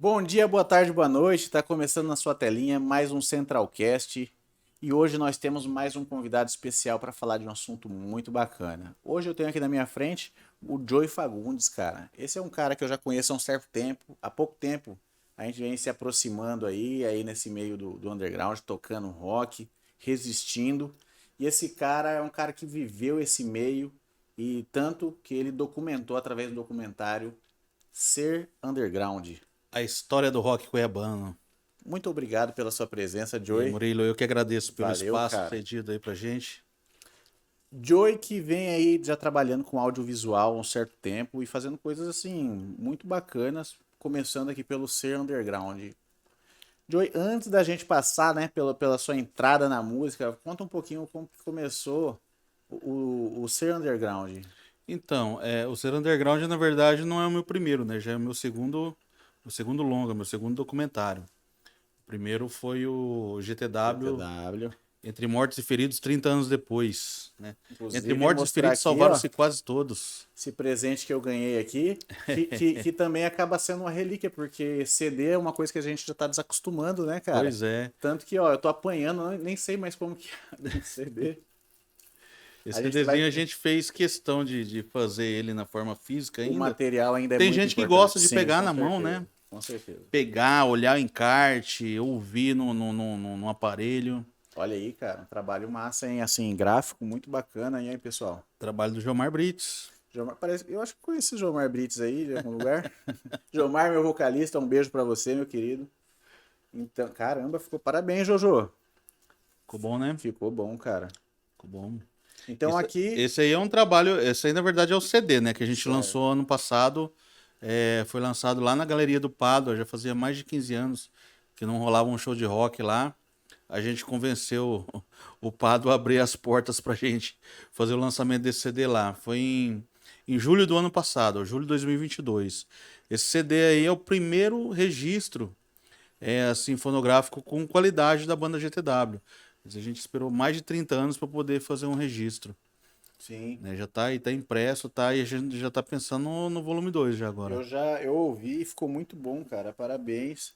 Bom dia, boa tarde, boa noite. Está começando na sua telinha mais um Centralcast e hoje nós temos mais um convidado especial para falar de um assunto muito bacana. Hoje eu tenho aqui na minha frente o Joey Fagundes, cara. Esse é um cara que eu já conheço há um certo tempo. Há pouco tempo a gente vem se aproximando aí nesse meio do underground, tocando rock, resistindo. E esse cara é um cara que viveu esse meio e tanto que ele documentou através do documentário Ser Underground. A história do rock cuiabano. Muito obrigado pela sua presença, E Joey. Murilo, eu que agradeço pelo Valeu, espaço cara. cedido aí pra gente. Joey que vem aí já trabalhando com audiovisual há um certo tempo e fazendo coisas assim muito bacanas, começando aqui pelo Ser Underground. Joey, antes da gente passar, né, pela sua entrada na música, conta um pouquinho como que começou o Ser Underground. Então, o Ser Underground, na verdade, não é o meu primeiro, né? Já é o meu segundo longa, meu segundo documentário. O primeiro foi o GTW, GTW. Entre Mortos e Feridos, 30 anos depois, né? Entre Inclusive, Mortos e mostrar Feridos aqui, ó, salvaram-se quase todos. esse presente que eu ganhei aqui, que também acaba sendo uma relíquia, porque CD é uma coisa que a gente já tá desacostumando, né, cara? Pois é. Tanto que, ó, eu tô apanhando, nem sei mais como que abre um CD. A Esse gente vai. CDzinho a gente fez questão de fazer ele na forma física O ainda. material ainda é Tem muito gente que importante. gosta de Sim, pegar com na mão, certeza. né? Com certeza. Pegar, olhar o encarte, ouvir no aparelho. Olha aí, cara, um trabalho massa, hein? Assim, gráfico muito bacana, hein, pessoal? Trabalho do Gilmar Brits. Eu acho que conheci o Jomar Brits aí de algum lugar. Jomar, meu vocalista, um beijo pra você, meu querido. Então, caramba, ficou parabéns, Jojo. Ficou bom, né? Ficou bom, cara. Ficou bom. Então Isso- aqui, esse aí é um trabalho. Esse aí, na verdade, é o CD, né? Que a gente certo. lançou ano passado. Foi lançado lá na Galeria do Pádua. Já fazia mais de 15 anos que não rolava um show de rock lá. A gente convenceu o Pádua a abrir as portas pra gente fazer o lançamento desse CD lá. Foi em julho do ano passado, julho de 2022. Esse CD aí é o primeiro registro assim, fonográfico com qualidade da banda GTW. Mas a gente esperou mais de 30 anos para poder fazer um registro. Sim. Né? Já tá aí, tá impresso, tá? E a gente já tá pensando no volume 2 já agora. Eu ouvi e ficou muito bom, cara. Parabéns.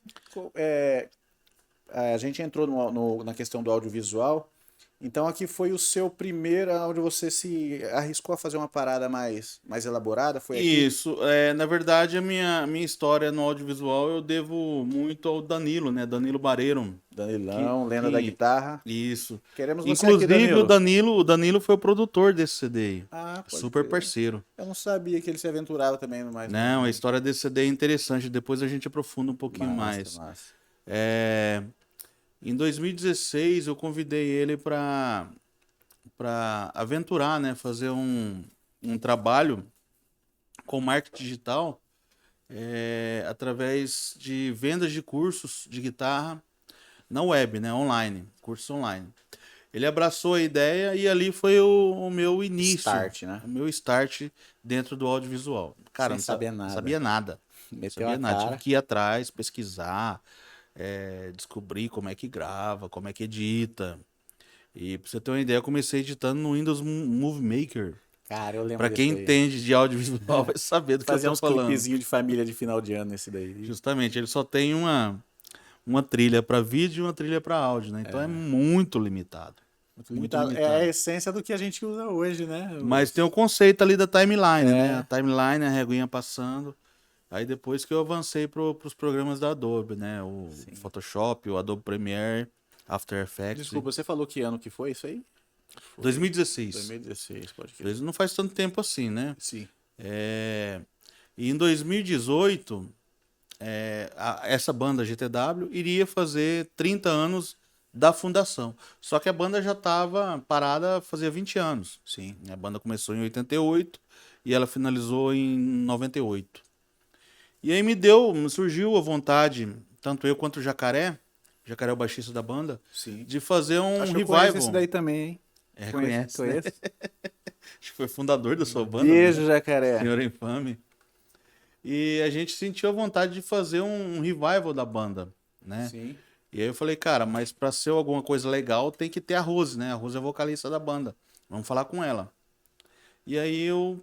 A gente entrou na questão do audiovisual. Então aqui foi o seu primeiro, onde você se arriscou a fazer uma parada mais elaborada, foi aqui? Isso, na verdade, a minha história no audiovisual eu devo muito ao Danilo, né? Danilo Bareiro. Que, Danilão, lenda da que, guitarra. isso. Queremos você aqui, Inclusive, o Danilo. Danilo, o Danilo foi o produtor desse CD aí. Ah, pode Super crer. parceiro. Eu não sabia que ele se aventurava também Não, a história desse CD é interessante. Depois a gente aprofunda um pouquinho Massa, mais. massa. É, Em 2016 eu convidei ele para aventurar, né, fazer um trabalho com marketing digital através de vendas de cursos de guitarra na web, né, online, cursos online. Ele abraçou a ideia e ali foi o meu início, Start, né? o meu start dentro do audiovisual. Cara, Sem saber não nada. sabia nada. Não Meteu a sabia nada. Tive cara. que ir atrás, pesquisar, descobrir como é que grava, como é que edita. E pra você ter uma ideia, eu comecei editando no Windows Movie Maker. Cara, eu lembro Pra desse quem daí. entende de audiovisual vai saber do que eu Fazia tô uns falando. clipezinhos de família de final de ano nesse daí. Justamente, ele só tem uma trilha para vídeo e uma trilha para áudio, né? Então é muito limitado. Muito Muito limitado. É a limitado. essência do que a gente usa hoje, né? Mas tem o conceito ali da timeline, né? A É, timeline, a reguinha passando. Aí depois que eu avancei pros programas da Adobe, né? O sim. Photoshop, o Adobe Premiere, After Effects. Desculpa, você falou que ano que foi isso aí? Foi 2016. 2016, pode crer. Não faz tanto tempo assim, né? Sim. É, E em 2018, essa banda GTW iria fazer 30 anos da fundação. Só que a banda já estava parada fazia 20 anos. Sim. A banda começou em 88 e ela finalizou em 98. E aí me surgiu a vontade, tanto eu quanto o Jacaré é o baixista da banda, Sim. de fazer um Acho que eu conheço esse revival. daí também, hein? Conhece, né? Conheço. Acho que foi fundador da sua banda, Beijo, né? jacaré. Senhor Infame. E a gente sentiu a vontade de fazer um revival da banda, né? Sim. E aí eu falei, cara, mas pra ser alguma coisa legal tem que ter a Rose, né? A Rose é a vocalista da banda. Vamos falar com ela. E aí eu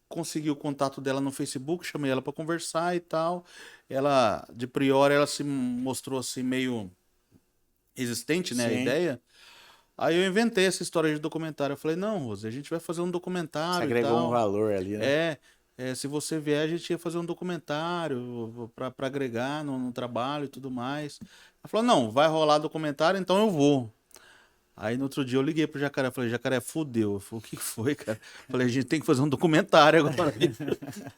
consegui o contato dela no Facebook, chamei ela para conversar e tal. Ela, de priori, ela se mostrou assim meio resistente, né, a Sim. ideia. Aí eu inventei essa história de documentário. Eu falei, não, Rose, a gente vai fazer um Você documentário e agregou um tal. valor ali, né? Se você vier, a gente ia fazer um documentário para agregar no trabalho e tudo mais. Ela falou, não, vai rolar documentário, então eu vou. Aí no outro dia eu liguei pro Jacaré, falei, Jacaré, fudeu. Eu falei, o que foi, cara? Eu falei, a gente tem que fazer um documentário agora.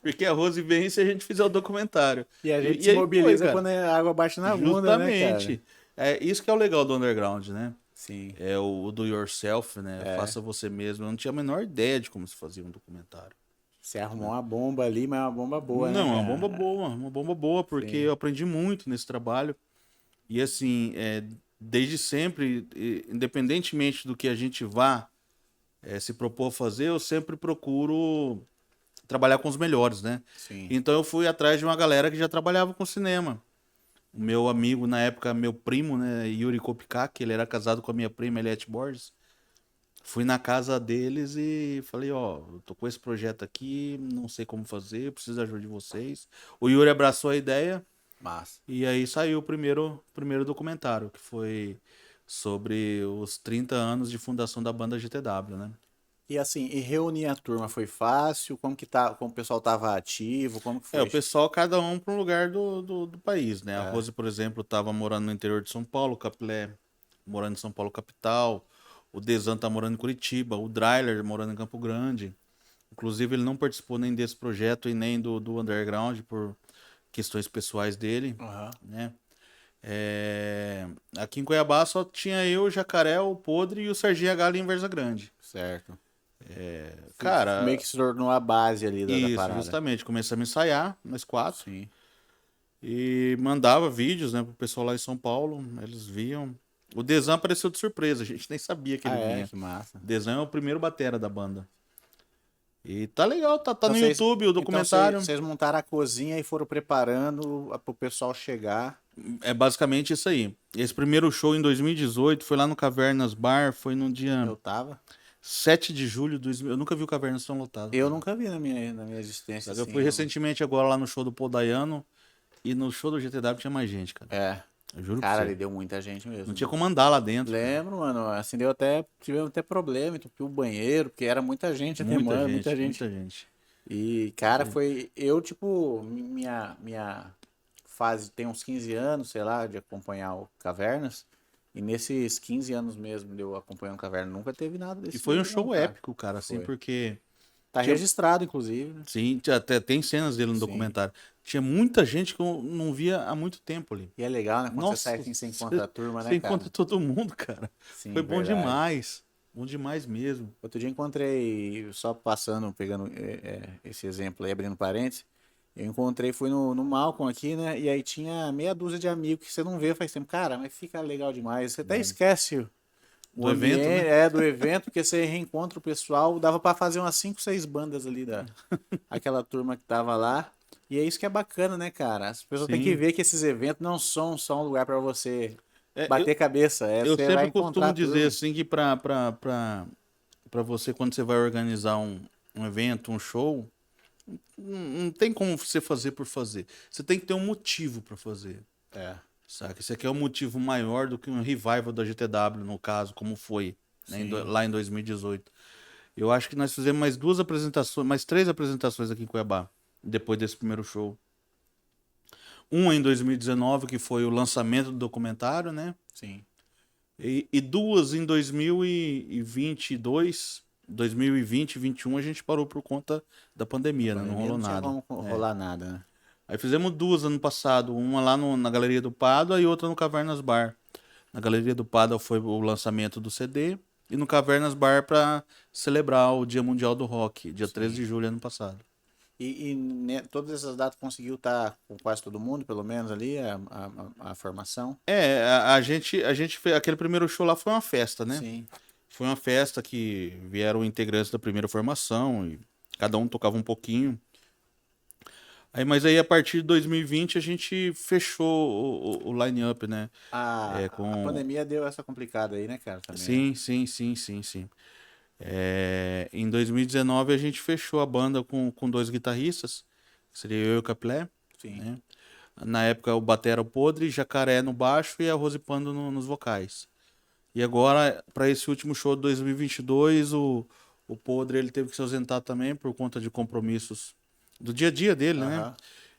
Porque a Rose vem se a gente fizer o documentário. E a gente E se aí foi, mobiliza cara. quando a água bate na bunda, né, cara? Justamente. É isso que é o legal do underground, né? Sim. É o do yourself, né? É. Faça você mesmo. Eu não tinha a menor ideia de como se fazia um documentário. Você arrumou uma bomba ali, mas é uma bomba boa, né, Não, cara? uma bomba boa, porque Sim. eu aprendi muito nesse trabalho. E assim, desde sempre, independentemente do que a gente vá se propor a fazer, eu sempre procuro trabalhar com os melhores, né? Sim. Então eu fui atrás de uma galera que já trabalhava com cinema. O meu amigo, na época, meu primo, né, Yuri Kopikak, ele era casado com a minha prima, Eliette Borges. Fui na casa deles e falei, ó, eu tô com esse projeto aqui, não sei como fazer, preciso da ajuda de vocês. O Yuri abraçou a ideia Massa. e aí saiu o primeiro documentário, que foi sobre os 30 anos de fundação da banda GTW, né? E assim, e reunir a turma foi fácil? Como que tá, como o pessoal tava ativo? Como que O foi? pessoal, cada um para um lugar do país, né? A É. Rose, por exemplo, estava morando no interior de São Paulo, o Capilé morando em São Paulo, capital. O Desan tá morando em Curitiba, o Dryler morando em Campo Grande. Inclusive, ele não participou nem desse projeto e nem do Underground por questões pessoais dele, Aham. né? Aqui em Cuiabá só tinha eu, o Jacaré, o Podre e o Serginho H ali em Verza Grande. Certo. Meio Cara, que se tornou a base ali da isso, parada. justamente. Começamos a ensaiar, nós quatro. Sim. E mandava vídeos, né, pro pessoal lá em São Paulo. Eles viam. O Desan apareceu de surpresa, a gente nem sabia que Ah, ele é? vinha. Que massa. O Desan é o primeiro batera da banda. E tá legal, tá Então no vocês, YouTube o então documentário. vocês montaram a cozinha e foram preparando pro pessoal chegar. É basicamente isso aí. Esse primeiro show em 2018 foi lá no Cavernas Bar, foi no dia Eu tava. 7 de julho de 2000. Eu nunca vi o Cavernas tão lotado, Eu cara. nunca vi na minha existência, Eu assim. fui recentemente agora lá no show do Paul Dayano e no show do GTW tinha mais gente, cara. É. Eu juro pra Cara, ali você. deu muita gente Não mesmo. tinha como andar lá dentro, cara. Lembro, mano, assim, tivemos até problema, entupiu o banheiro, porque era muita gente até, Muita mano, gente, muita gente. muita gente. E, cara, tipo, minha fase tem uns 15 anos, sei lá, de acompanhar o Cavernas, e nesses 15 anos mesmo de eu acompanhando o Caverna, nunca teve nada E desse foi um jeito não, show cara. épico, cara, assim, Foi. porque Tá tinha, registrado, inclusive, né? sim, até tem cenas dele no Sim. documentário. Tinha muita gente que eu não via há muito tempo ali. E é legal, né, quando você sai Nossa, assim, você encontra a turma, você né, cara? encontra todo mundo, cara. Foi Sim, bom verdade. demais. Bom demais mesmo. Outro dia encontrei, só passando, pegando esse exemplo aí, abrindo parênteses, eu encontrei, fui no Malcolm aqui, né? E aí tinha meia dúzia de amigos que você não vê faz tempo. Cara, mas fica legal demais. Você até esquece o Do evento, ambiente né? do evento, porque você reencontra o pessoal. Dava pra fazer umas 5, 6 bandas ali aquela turma que tava lá. E é isso que é bacana, né, cara? As pessoas têm que Sim. ver que esses eventos não são só um lugar pra você É, eu, bater cabeça. eu Você vai sempre encontrar costumo a dizer turma. assim que pra você, quando você vai organizar um evento, um show, não tem como você fazer por fazer. Você tem que ter um motivo pra fazer. É, Saca? Esse aqui é um motivo maior do que um revival da GTW, no caso, como foi, né, sim. lá em 2018. Eu acho que nós fizemos mais 2 apresentações, mais 3 apresentações aqui em Cuiabá, depois desse primeiro show. Uma em 2019, que foi o lançamento do documentário, né? Sim. E duas em 2022, 2020 e 2021 a gente parou por conta da A pandemia, né? Não pandemia rolou não tinha nada. como É. rolar nada, né? Aí fizemos duas ano passado, uma lá na Galeria do Pádua e outra no Cavernas Bar. Na Galeria do Pádua foi o lançamento do CD e no Cavernas Bar para celebrar o Dia Mundial do Rock, dia 13 Sim. de julho ano passado. Todas essas datas conseguiu estar com quase todo mundo, pelo menos ali, a formação? A gente fez aquele primeiro show lá foi uma festa, né? Sim. Foi uma festa que vieram integrantes da primeira formação e cada um tocava um pouquinho. Mas aí a partir de 2020 a gente fechou o line-up, né? A Com pandemia deu essa complicada aí, né, cara, também, né? sim, sim, sim, sim, sim. Em 2019 a gente fechou a banda com 2 guitarristas, que seria eu e o Capilé, Sim. né? Na época o batera o Podre, Jacaré no baixo e a Rose Pando nos vocais. E agora, para esse último show de 2022, o Podre ele teve que se ausentar também por conta de compromissos do dia a dia dele, né? Aham.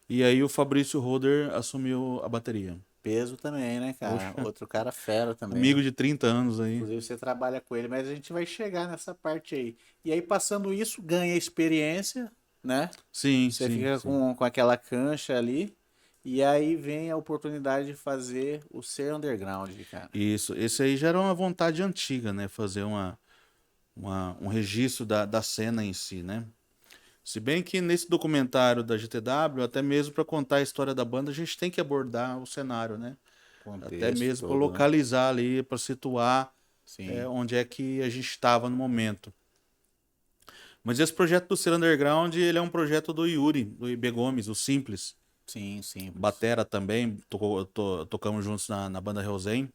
E aí o Fabrício Roder assumiu a bateria. Peso também, né, cara? Poxa, Outro cara fera também. amigo de 30 anos aí. Inclusive você trabalha com ele, mas a gente vai chegar nessa parte aí. E aí, passando isso, ganha experiência, né? Sim, Você sim, fica sim. com aquela cancha ali. E aí vem a oportunidade de fazer o Ser Underground, cara. Isso. Esse aí já era uma vontade antiga, né? Fazer um registro da cena em si, né? Se bem que nesse documentário da GTW, até mesmo para contar a história da banda, a gente tem que abordar o cenário, né? Até Contexto mesmo para todo, né? localizar ali, para situar Sim, onde é que a gente estava no momento. Mas esse projeto do Ser Underground, ele é um projeto do Yuri, do IB Gomes, o Simples. sim, simples. Batera também, tocamos juntos na banda Hellzen.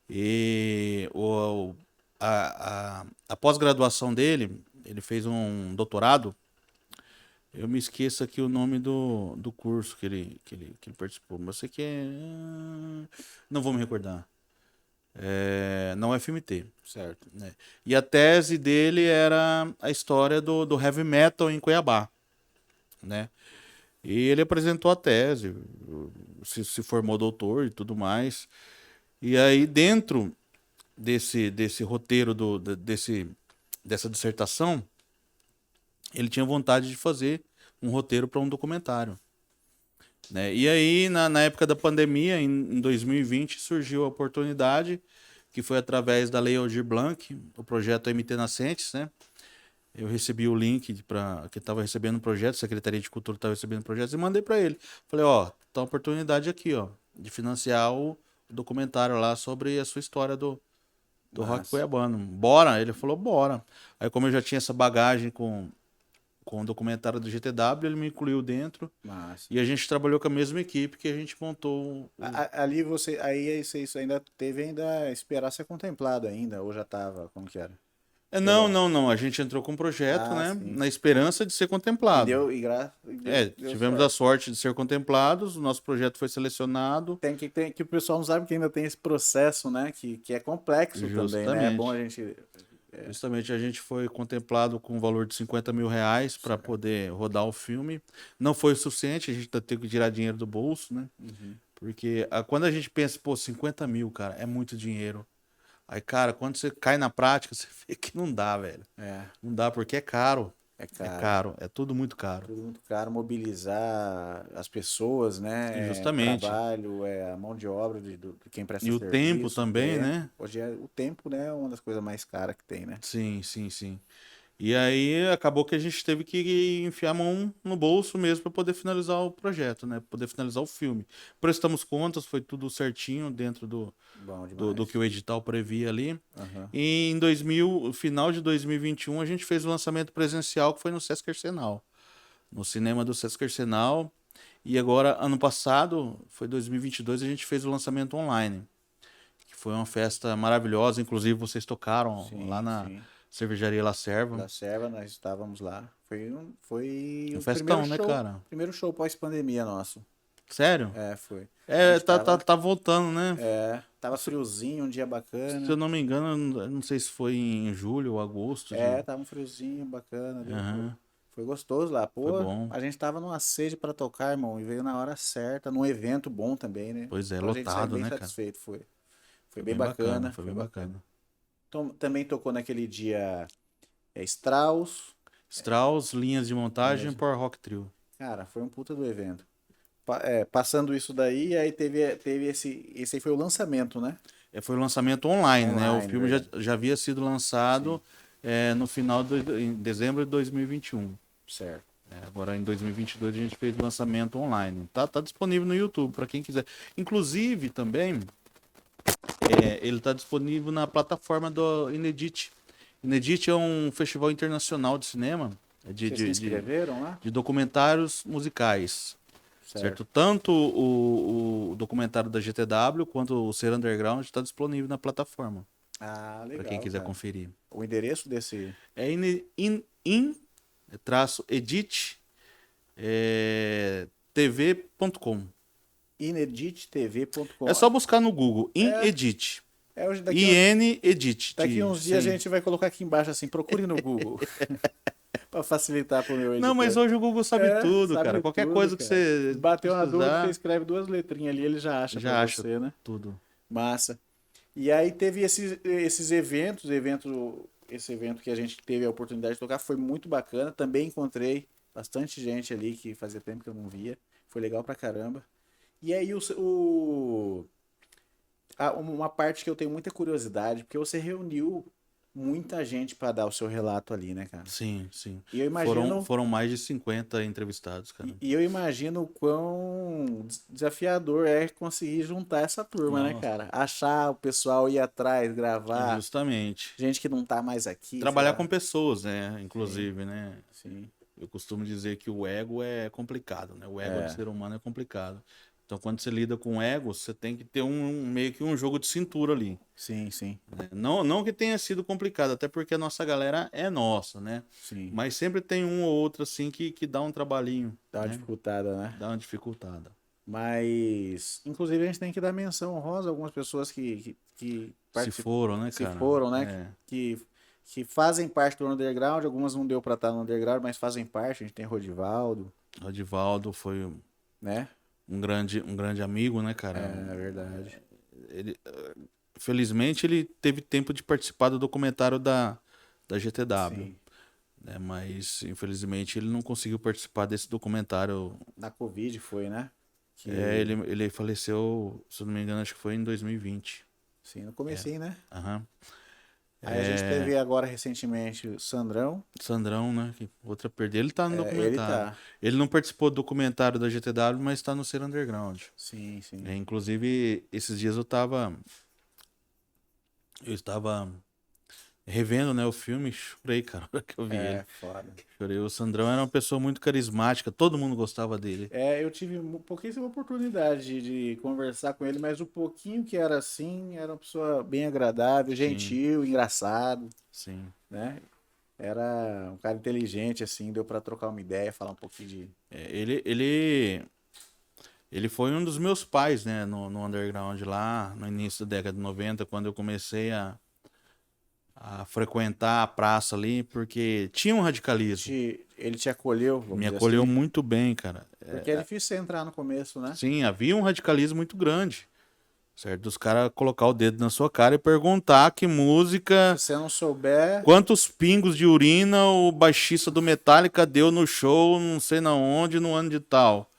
E a pós-graduação dele, ele fez um doutorado. Eu me esqueço aqui o nome do curso que ele participou, mas eu sei que é. Não vou me recordar. Na UFMT. Certo. Né? E a tese dele era a história do heavy metal em Cuiabá. Né? E ele apresentou a tese, se formou doutor e tudo mais. E aí, dentro desse roteiro, dessa dissertação, ele tinha vontade de fazer um roteiro para um documentário. Né? E aí, na época da pandemia, em 2020, surgiu a oportunidade, que foi através da Lei Aldir Blanc, o projeto MT Nascentes, né? Eu recebi o link para que estava recebendo o projeto, a Secretaria de Cultura estava recebendo projetos, e mandei para ele. Falei, ó, tá uma oportunidade aqui, ó, de financiar o documentário lá sobre a sua história do rock Mas, cuiabano. Bora? Ele falou, bora. Aí, como eu já tinha essa bagagem com o documentário do GTW, ele me incluiu dentro mas. e a gente trabalhou com a mesma equipe que a gente montou Ali você. Aí isso ainda teve ainda esperar ser contemplado ainda, ou já tava, como que era? Não, Pela. não, não. A gente entrou com um projeto, Ah, né? sim. Na esperança de ser E contemplado. deu, deu Tivemos a sorte. sorte de ser contemplados, o nosso projeto foi selecionado. Que o pessoal não sabe que ainda tem esse processo, né? Que é complexo também, né? É bom a Justamente. gente. Justamente a gente foi contemplado com um valor de R$ 50.000 para Certo. poder rodar o filme. Não foi o suficiente, a gente teve que tirar dinheiro do bolso, né? Uhum. Porque quando a gente pensa, pô, 50 mil, cara, é muito dinheiro. Aí, cara, quando você cai na prática, você vê que não dá, velho. É, Não dá porque é caro. é É caro. caro, é tudo muito caro. Tudo muito caro, mobilizar as pessoas, E né? É justamente. trabalho, é a mão de obra de quem presta E o tempo serviço, o também, tempo. né? Hoje o tempo, né, é uma das coisas mais caras que tem, né? Sim, sim, sim. E aí acabou que a gente teve que enfiar a mão no bolso mesmo para poder finalizar o projeto, né? Poder finalizar o filme. Prestamos contas, foi tudo certinho dentro Bom do que demais. o edital previa ali. Aham. E final de 2021, a gente fez o lançamento presencial que foi no Sesc Arsenal, no cinema do Sesc Arsenal. E agora, ano passado, foi 2022, a gente fez o lançamento online, que foi uma festa maravilhosa. Inclusive, vocês tocaram lá Sim, na sim. Cervejaria La Serva. Da Serva, nós estávamos lá. Foi Um o festão, né, cara? primeiro show pós-pandemia nosso. Sério? É, foi. A gente tava, Tá voltando, né? tava friozinho, um dia Se eu bacana. não me engano, eu não sei se foi em julho ou agosto de. Tava um friozinho bacana, deu, Aham, foi gostoso lá. foi Pô, bom. a gente tava numa sede pra tocar, irmão, e veio na hora certa, num evento bom também, né? Pois é, Então a gente saiu lotado, bem né, cara? satisfeito, foi. Foi Foi bem bem bacana, bacana, foi foi bem bacana. bacana. Então, também tocou naquele dia Strauss, Strauss, linhas de montagem, linhas. Power Rock Trio. Cara, foi um puta do evento. Passando isso daí, aí teve esse aí foi o lançamento, né? Foi o lançamento online, né? O Online, filme já, verdade. já havia sido Sim, lançado no final em dezembro de 2021. certo. Agora em 2022 a gente fez o lançamento online. Tá disponível no YouTube para quem quiser. Inclusive também ele tá disponível na plataforma do Inedit. Inedit é um festival internacional de cinema, de, Vocês se de, de, inscreveram lá? de documentários musicais. Certo? Certo. Tanto o documentário da GTW quanto o Ser Underground está disponível na plataforma. Ah, Para quem legal, quiser cara. conferir. O endereço desse É traço edit tv.com. É inedittv.com. só buscar no Google, É, inedit. hoje IN Edit, daqui de uns dias a sem. gente vai colocar aqui embaixo assim, procure no Google, para facilitar pro meu Não, mas editor. hoje o Google sabe É, tudo, cara. sabe Qualquer tudo, coisa que cara. você Bateu uma dúvida, você precisar, escreve 2 letrinhas ali, ele já acha pra já acha você, né? tudo. Massa. E aí teve esses esse evento que a gente teve a oportunidade de tocar, foi muito bacana. Também encontrei bastante gente ali que fazia tempo que eu não via. Foi legal pra caramba. E aí uma parte que eu tenho muita curiosidade, porque você reuniu muita gente pra dar o seu relato ali, né, cara? Sim, sim. E eu Foram, imagino foram mais de 50 entrevistados, cara. e eu imagino o quão desafiador é conseguir juntar essa turma, né, Nossa, cara? Achar o pessoal ir atrás, gravar, justamente. gente que não tá mais aqui, sei Trabalhar com lá. pessoas, né? Sim, Inclusive, né? sim. Eu costumo dizer que o ego é complicado, né? O ego do É, ser humano é complicado. Então, quando você lida com ego, você tem que ter meio que um jogo de cintura ali. sim, sim, Né? Não que tenha sido complicado, até porque a nossa galera é nossa, né? sim. Mas sempre tem um ou outro assim que dá um trabalhinho, Dá uma né? dificultada, né? Dá uma dificultada. Mas, inclusive, a gente tem que dar menção honrosa a algumas pessoas que Se foram, né, se cara? foram, né? É, Que fazem parte do underground. Algumas não deu pra estar no underground, mas fazem parte. A gente tem Rodivaldo, o Edivaldo foi né? um grande amigo, né, cara? É verdade. Ele, felizmente ele teve tempo de participar do documentário da GTW, Sim. né? Mas infelizmente ele não conseguiu participar desse documentário. Na Covid foi, né? É, Que, ele faleceu, se eu não me engano, acho que foi em 2020. sim, no comecinho, né? Aham. Aí a gente teve agora recentemente o Sandrão. Sandrão, né? Outra perda. Ele tá no Ele documentário. tá. Ele não participou do documentário da GTW, mas tá no Ser Underground. Sim, sim. É, inclusive, esses dias eu estava revendo, né, o filme, e chorei, cara, na hora que eu vi ele. É, foda. Chorei. O Sandrão era uma pessoa muito carismática, todo mundo gostava dele. É, eu tive pouquíssima oportunidade de conversar com ele, mas o pouquinho que era assim, era uma pessoa bem agradável, Sim, gentil, engraçado, sim. né? Era um cara inteligente, assim, deu pra trocar uma ideia, falar um pouquinho de. É, ele foi um dos meus pais, né, no underground lá, no início da década de 90, quando eu comecei a frequentar a praça ali, porque tinha um radicalismo. Ele te acolheu, vamos Me dizer acolheu assim, muito bem, cara. porque é difícil você entrar no começo, né? Sim, havia um radicalismo muito grande, certo? Dos caras colocar o dedo na sua cara e perguntar que Se música, você não souber, quantos pingos de urina o baixista do Metallica deu no show, não sei na onde, no ano de tal.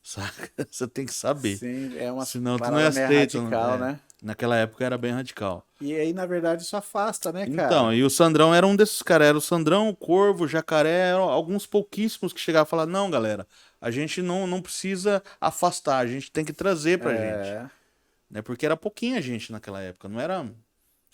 Saca? Você tem que saber. sim, é uma Senão tu não é parada meio aceito. radical, né? Naquela época era bem radical. E aí, na verdade, isso afasta, né, Então, cara? e o Sandrão era um desses caras. Era o Sandrão, o Corvo, o Jacaré, eram alguns pouquíssimos que chegavam a falar: não, galera, a gente não precisa afastar, a gente tem que trazer pra gente. É. Né? Porque era pouquinha gente naquela época, não era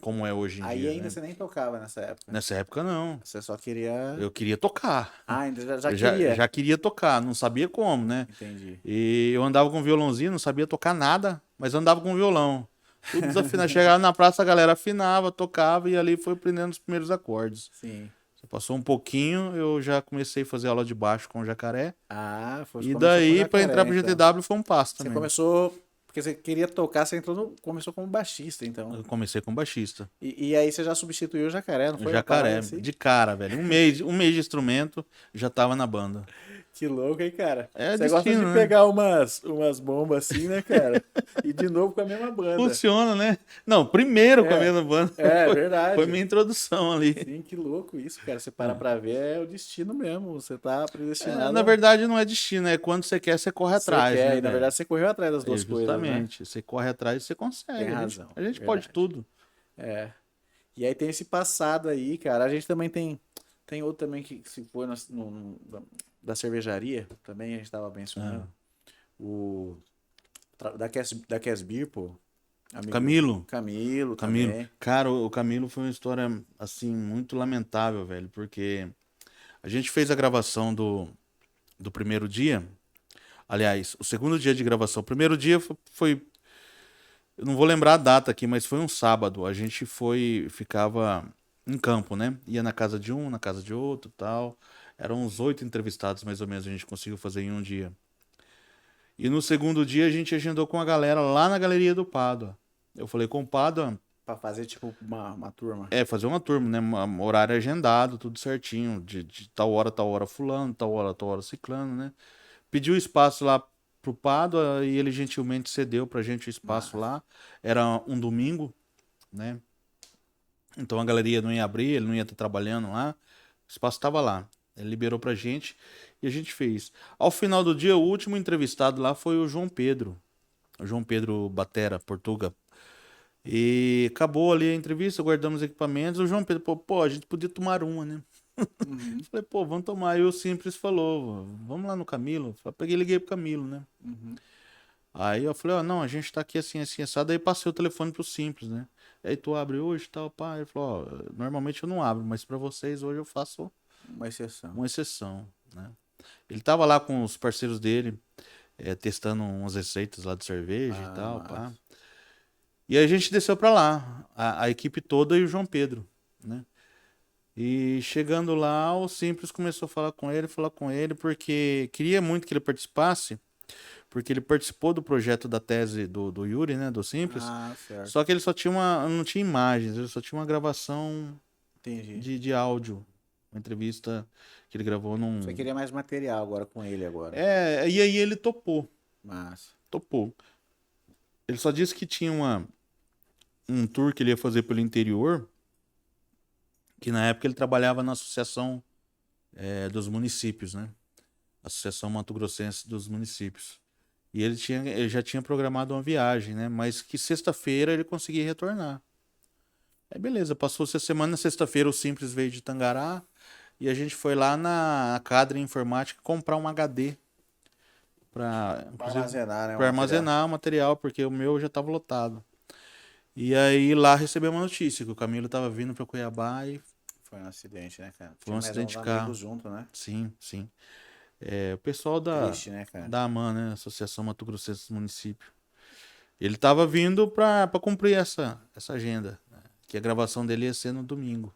como é hoje em Aí dia, ainda né? você nem tocava nessa época. Nessa época, não. Você só queria. Eu queria tocar. Ah, ainda já Eu já queria. queria tocar, não sabia como, né? Entendi. E eu andava com violãozinho, não sabia tocar nada, mas andava com violão. Tudo desafinado. Chegava na praça, a galera afinava, tocava e ali foi aprendendo os primeiros acordes. Sim. Passou um pouquinho, eu já comecei a fazer aula de baixo com o Jacaré. Ah, E começou com daí, pra entrar jacaré, pro então. GTW, foi um passo Você também. começou. Porque você queria tocar, você começou como baixista, então. Eu comecei com baixista. E aí você já substituiu o jacaré, não O foi uma parada Jacaré, assim? de cara, velho. Um mês de instrumento, já tava na banda. Que louco, hein, cara? É Você gosta de destino, né? pegar umas bombas assim, né, cara? E de novo com a mesma banda. Funciona, né? Não, primeiro com a É, mesma banda. é Foi verdade. minha introdução ali. Sim, que louco isso, cara. Você para pra ver, é o destino mesmo. Você tá É, predestinado na a... verdade, não é destino, é quando você quer, você corre Você atrás, quer. né, E na velho? verdade você correu atrás das É, duas coisas, né? justamente. Você corre atrás e você Tem consegue. razão, A gente pode verdade. tudo. É. E aí tem esse passado aí, cara. A gente também tem outro também que se foi da cervejaria, também a gente tava Ah. mencionando. O da Cass Beer, pô. Amigo Camilo, Camilo Camilo. também. Cara, o Camilo foi uma história, assim, muito lamentável, velho, porque a gente fez a gravação do primeiro dia. Aliás, o segundo dia de gravação. O primeiro dia foi Eu não vou lembrar a data aqui, mas foi um sábado. A gente ficava em campo, né? Ia na casa de um, na casa de outro, tal. Eram uns 8 entrevistados, mais ou menos, a gente conseguiu fazer em um dia. E no segundo dia a gente agendou com a galera lá na galeria do Pádua. Eu falei com o Pádua, Pra fazer, tipo, uma turma. fazer uma turma, né? Horário agendado, tudo certinho. De tal hora fulano, tal hora ciclano, né? Pediu espaço lá pro Pádua e ele gentilmente cedeu pra gente o espaço Mas, lá. Era um domingo, né? Então a galeria não ia abrir, ele não ia estar trabalhando lá. O espaço estava lá. Ele liberou pra gente e a gente fez. Ao final do dia, o último entrevistado lá foi o João Pedro. O João Pedro Batera, Portuga. E acabou ali a entrevista, guardamos equipamentos. O João Pedro, pô, a gente podia tomar uma, né? uhum, Falei, pô, vamos tomar. E o Simples falou, vamos lá no Camilo. Eu peguei e liguei pro Camilo, né? uhum. Aí eu falei, ó, não, a gente tá aqui assim, assim, assado. Aí passei o telefone pro Simples, né? Aí tu abre hoje e tal, pá. Ele falou, ó, normalmente eu não abro, mas pra vocês hoje eu faço Uma exceção. uma exceção, né? Ele tava lá com os parceiros dele, testando umas receitas lá de cerveja e Ah, tal, pá. mas... E aí a gente desceu pra lá, a equipe toda e o João Pedro, né? E chegando lá, o Simples começou a falar com ele, porque queria muito que ele participasse, porque ele participou do projeto da tese do Yuri, né, do Simples, Ah, certo. só que ele só tinha não tinha imagens, ele só tinha uma gravação Entendi. de áudio, uma entrevista que ele gravou Você num... queria mais material agora com ele agora. E aí ele Mas... topou. Ele só disse que tinha um tour que ele ia fazer pelo interior, que na época ele trabalhava na Associação dos Municípios, né? Associação Mato Grossense dos Municípios. E ele já tinha programado uma viagem, né? Mas que sexta-feira ele conseguia retornar. Aí beleza, passou-se a semana, sexta-feira o Simples veio de Tangará e a gente foi lá na Cadre Informática comprar um HD para Pra armazenar, né, o para material. armazenar o material, porque o meu já estava lotado. E aí lá recebemos uma notícia que o Camilo estava vindo para Cuiabá e Foi um acidente, né, cara? foi um Tinha mais acidente uns de amigos carro. junto, né? Sim, sim. O pessoal Triste, né, cara? da AMAN, né? Associação Mato Grossense dos Municípios. Ele estava vindo para cumprir essa agenda, né? Que a gravação dele ia ser no domingo.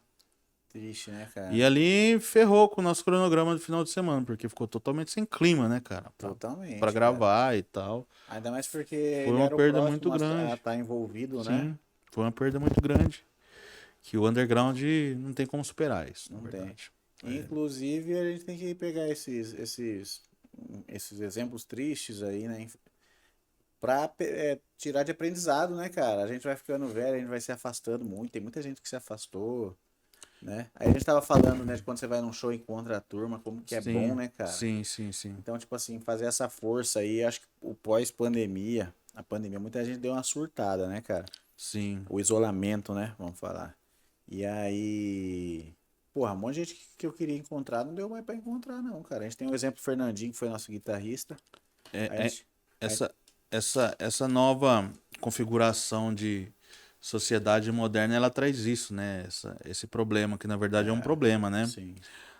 Triste, né, E cara? ali ferrou com o nosso cronograma do final de semana, porque ficou totalmente sem clima, né, cara? Pra Totalmente, cara. gravar e tal. Ainda mais porque Foi ele uma era o perda muito próximo a grande. estar envolvido, né? Sim, foi uma perda muito grande. Que o underground não tem como superar isso, na Não tem. verdade. Inclusive, a gente tem que pegar esses exemplos tristes aí, né? Pra tirar de aprendizado, né, cara? A gente vai ficando velho, a gente vai se afastando muito. Tem muita gente que se afastou, né? Aí a gente tava falando, né, de quando você vai num show e encontra a turma, como que é bom, Sim, né, cara? sim, sim, sim. Então, tipo assim, fazer essa força aí, acho que o pós-pandemia, a pandemia, muita gente deu uma surtada, né, cara? Sim. O isolamento, né? Vamos falar. E aí, porra, um monte de gente que eu queria encontrar não deu mais pra encontrar, não, cara. A gente tem o exemplo do Fernandinho, que foi nosso guitarrista. A É, é, gente, a- essa, essa nova configuração de sociedade moderna, ela traz isso, né? Esse problema, que na verdade é um problema, né? sim.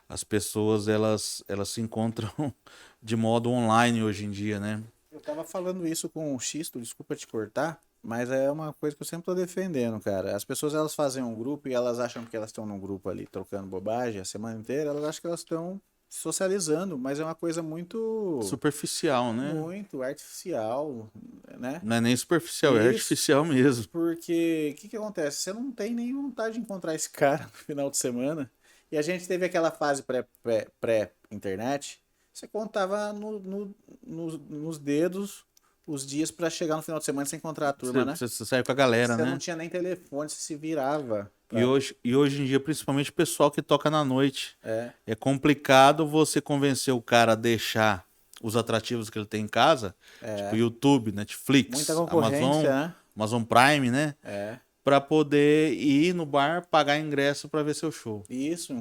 As pessoas, elas se encontram de modo online hoje em dia, né? Eu tava falando isso com o Xisto, desculpa te cortar, mas é uma coisa que eu sempre tô defendendo, cara. As pessoas elas fazem um grupo e elas acham que elas estão num grupo ali trocando bobagem a semana inteira, elas acham que elas estão socializando, mas é uma coisa muito, Superficial, né? muito artificial, né? Não é nem superficial, é Isso, artificial mesmo. porque o que que acontece? Você não tem nem vontade de encontrar esse cara no final de semana. E a gente teve aquela fase pré-internet. Você contava nos dedos os dias pra chegar no final de semana sem encontrar a turma, né? Você sai com a galera, Você não né? tinha nem telefone, você se virava. E hoje em dia, principalmente o pessoal que toca na noite, É, é complicado você convencer o cara a deixar os atrativos que ele tem em casa, tipo é. YouTube, Muita Netflix, concorrência, né? Amazon Prime, né? É. Pra poder ir no bar, pagar ingresso pra ver seu show. Isso.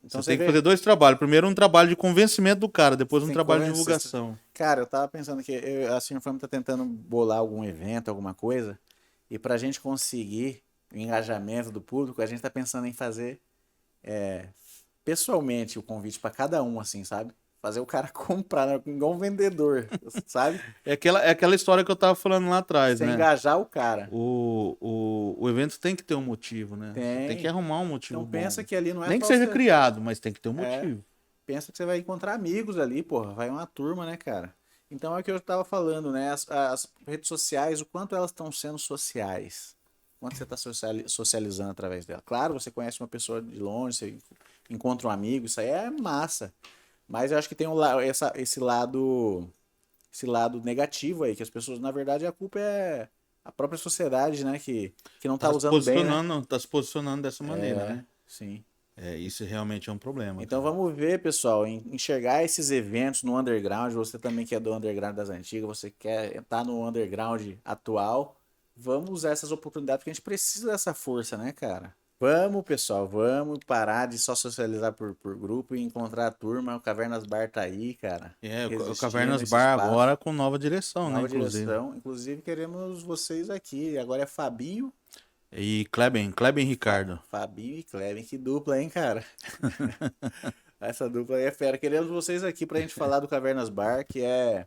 Então Você você tem que vê. fazer dois trabalhos. Primeiro um trabalho de convencimento do cara, depois Você um tem que trabalho de convencer. divulgação. Cara, eu tava pensando que a Sr. Fama tá tentando bolar algum evento, alguma coisa, e pra gente conseguir o engajamento do público, a gente tá pensando em fazer pessoalmente o convite pra cada um, assim, sabe? fazer o cara comprar, né? Igual um vendedor, sabe? É aquela história que eu tava falando lá atrás, Você né? engajar o cara. O evento tem que ter um motivo, né? Você tem que Tem. arrumar um motivo Então bom. pensa que ali não é Nem que só seja você. criado, mas tem que ter um É, motivo. pensa que você vai encontrar amigos ali, porra. Vai uma turma, né, cara? Então é o que eu tava falando, né? As redes sociais, o quanto elas estão sendo sociais. O quanto você está socializando através dela. Claro, você conhece uma pessoa de longe, você encontra um amigo, isso aí é massa. Mas eu acho que tem esse lado negativo aí, que as pessoas, na verdade, a culpa é a própria sociedade, né? Que não tá usando bem, né? Tá se posicionando dessa maneira, É, né? sim. É, isso realmente é um problema, Então cara. vamos ver, pessoal, enxergar esses eventos no underground. Você também que é do underground das antigas, você quer estar no underground atual. Vamos usar essas oportunidades, porque a gente precisa dessa força, né, cara? Vamos, pessoal, vamos parar de só socializar por grupo e encontrar a turma. O Cavernas Bar tá aí, cara, É, o resistindo Cavernas esse Bar espaço. agora com nova direção, né, Nova inclusive. direção. Inclusive, queremos vocês aqui. Agora é Fabinho, E Kleben Ricardo. Fabinho e Clevin. Que dupla, hein, cara? Essa dupla aí é fera. Queremos vocês aqui pra gente falar do Cavernas Bar, que é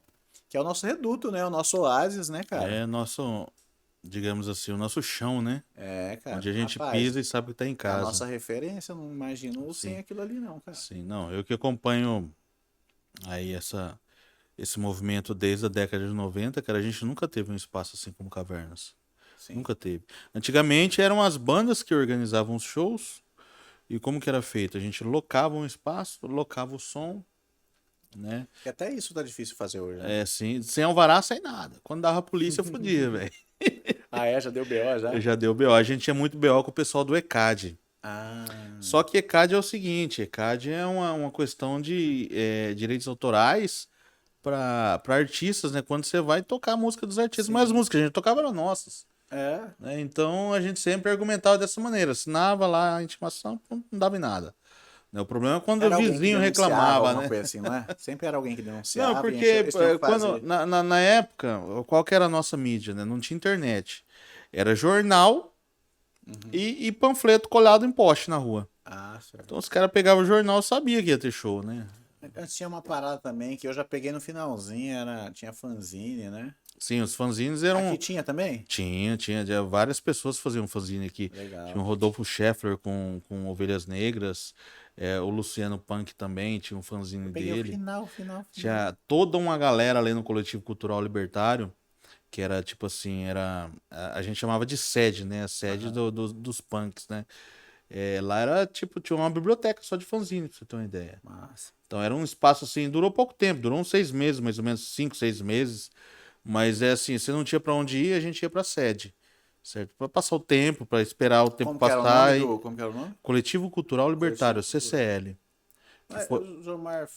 o nosso reduto, né? O nosso oásis, né, cara? É nosso, digamos assim, o nosso chão, né? É, Onde cara. a gente Rapaz, pisa e sabe que tá em a casa. nossa referência, não imagino sem Sim, aquilo ali, não, cara. sim. Não, eu que acompanho aí esse movimento desde a década de 90, cara, a gente nunca teve um espaço assim como Cavernas. Sim. Nunca teve. Antigamente eram as bandas que organizavam os shows. E como que era feito? A gente locava um espaço, locava o som, né? Que até isso tá difícil fazer hoje, né? É assim, sem alvará, sem nada. Quando dava a polícia, fodia, velho. Ah, é? Já deu BO já? Já deu BO. A gente tinha muito BO com o pessoal do ECAD. Ah, Só que ECAD é o seguinte, ECAD é uma questão de direitos autorais para artistas, né? Quando você vai tocar a música dos artistas, mas as sim. músicas que a gente tocava eram nossas. É. Né? Então a gente sempre argumentava dessa maneira, assinava lá a intimação, não dava em nada. Né? O problema é quando o Era alguém que vizinho denunciava reclamava, alguma né? coisa assim, não é? Sempre era alguém que Não, denunciava e porque eles tinham que quando fazer. na época, qual que era a nossa mídia, né? Não tinha internet. Era jornal Uhum. e panfleto colado em poste na rua. Ah, certo. Então os caras pegavam o jornal e sabia que ia ter show, né? Antes tinha uma parada também que eu já peguei no finalzinho, tinha fanzine, né? Sim, os fanzines Aqui eram. tinha também? Tinha várias pessoas faziam fanzine aqui. Tinha o Legal. Rodolfo Scheffler com Ovelhas Negras, o Luciano Punk também tinha um Eu fanzine peguei o dele. final. Tinha toda uma galera ali no Coletivo Cultural Libertário, que era tipo assim, a gente chamava de sede, né? A sede Aham. dos punks, né? Lá era tipo, tinha uma biblioteca só de fanzine, pra você ter uma ideia. Massa. Então era um espaço assim, durou pouco tempo, durou uns 6 meses, mais ou menos 5, 6 meses. Mas é assim, você não tinha pra onde ir, a gente ia pra sede, certo? Pra passar o tempo, pra esperar o tempo Como que era o nome passar. Como que era o nome? Coletivo Cultural Coletivo Libertário, Cultural. CCL. Que Mas foi... o Jomar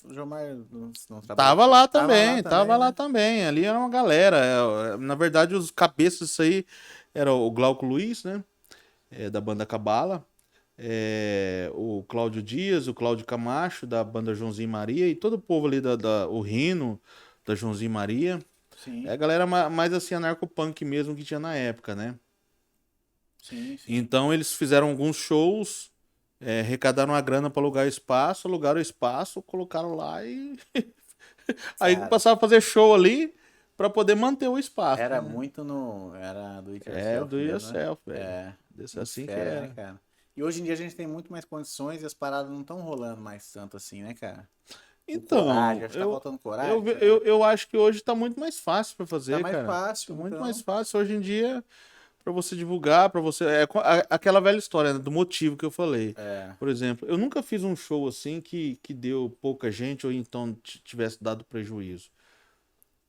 não trabalhou Tava com lá Tava lá também, tava também, lá né? também. Ali era uma galera. Na verdade, os cabeças disso aí era o Glauco Luiz, né? Da banda Cabala. O Cláudio Dias, o Cláudio Camacho, da banda Joãozinho e Maria, e todo o povo ali, o Rino, da Joãozinho e Maria. É Sim, a galera mais assim, anarcopunk mesmo que tinha na época, né? sim. Então eles fizeram alguns shows, arrecadaram uma grana para alugaram o espaço, colocaram lá e aí Cara, passaram a fazer show ali para poder manter o espaço, era né? muito no. Era do it É, yourself do mesmo, né? yourself, velho. É. Desse Muito assim que fera, né, era. cara? E hoje em dia a gente tem muito mais condições e as paradas não estão rolando mais tanto assim, né, cara? O coragem, Então, acho que tá faltando coragem, será? eu acho que hoje tá muito mais fácil para Tá fazer, mais cara. Tá fácil, muito mais então. fácil hoje em dia para você divulgar, para você. Aquela velha história, né, do motivo que eu falei. É. Por exemplo, eu nunca fiz um show assim que deu pouca gente ou então tivesse dado prejuízo.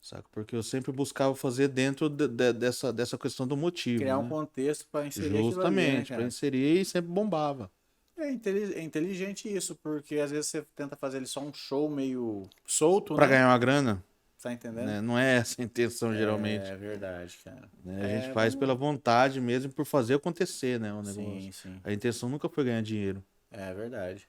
Saca? Porque eu sempre buscava fazer dentro dessa questão do motivo, Criar um né? contexto pra inserir aquilo ali, né, Justamente, para cara? inserir e sempre bombava. É inteligente isso, porque às vezes você tenta fazer ele só um show meio solto, Para né? ganhar uma grana, Tá entendendo? né? Não é essa a intenção geralmente. É verdade, cara. Né? A gente É, faz pela vamos. vontade mesmo por fazer acontecer, né? O negócio. Sim. A intenção nunca foi ganhar dinheiro. É verdade.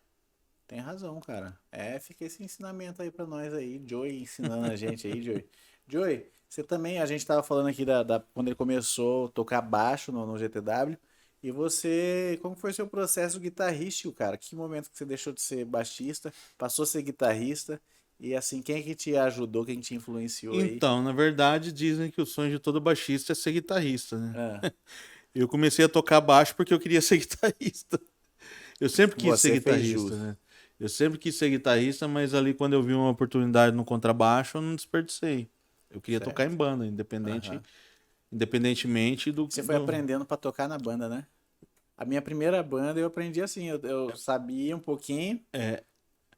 Tem razão, cara. Fica esse ensinamento aí pra nós aí. Joey ensinando a gente aí, Joey. Joey, você também, a gente tava falando aqui quando ele começou a tocar baixo no GTW. E você, como foi seu processo guitarrístico, cara? Que momento que você deixou de ser baixista, passou a ser guitarrista E assim, quem é que te ajudou, quem te influenciou aí? Então, na verdade, dizem que o sonho de todo baixista é ser guitarrista, né? Ah, Eu comecei a tocar baixo porque eu queria ser guitarrista. Eu sempre quis ser você fez guitarrista, jus. né? Eu sempre quis ser guitarrista, mas ali quando eu vi uma oportunidade no contrabaixo, eu não desperdicei. Eu queria tocar em Certo. banda, Aham. independentemente Você foi aprendendo pra tocar na banda, né? A minha primeira banda eu aprendi assim, eu sabia um pouquinho,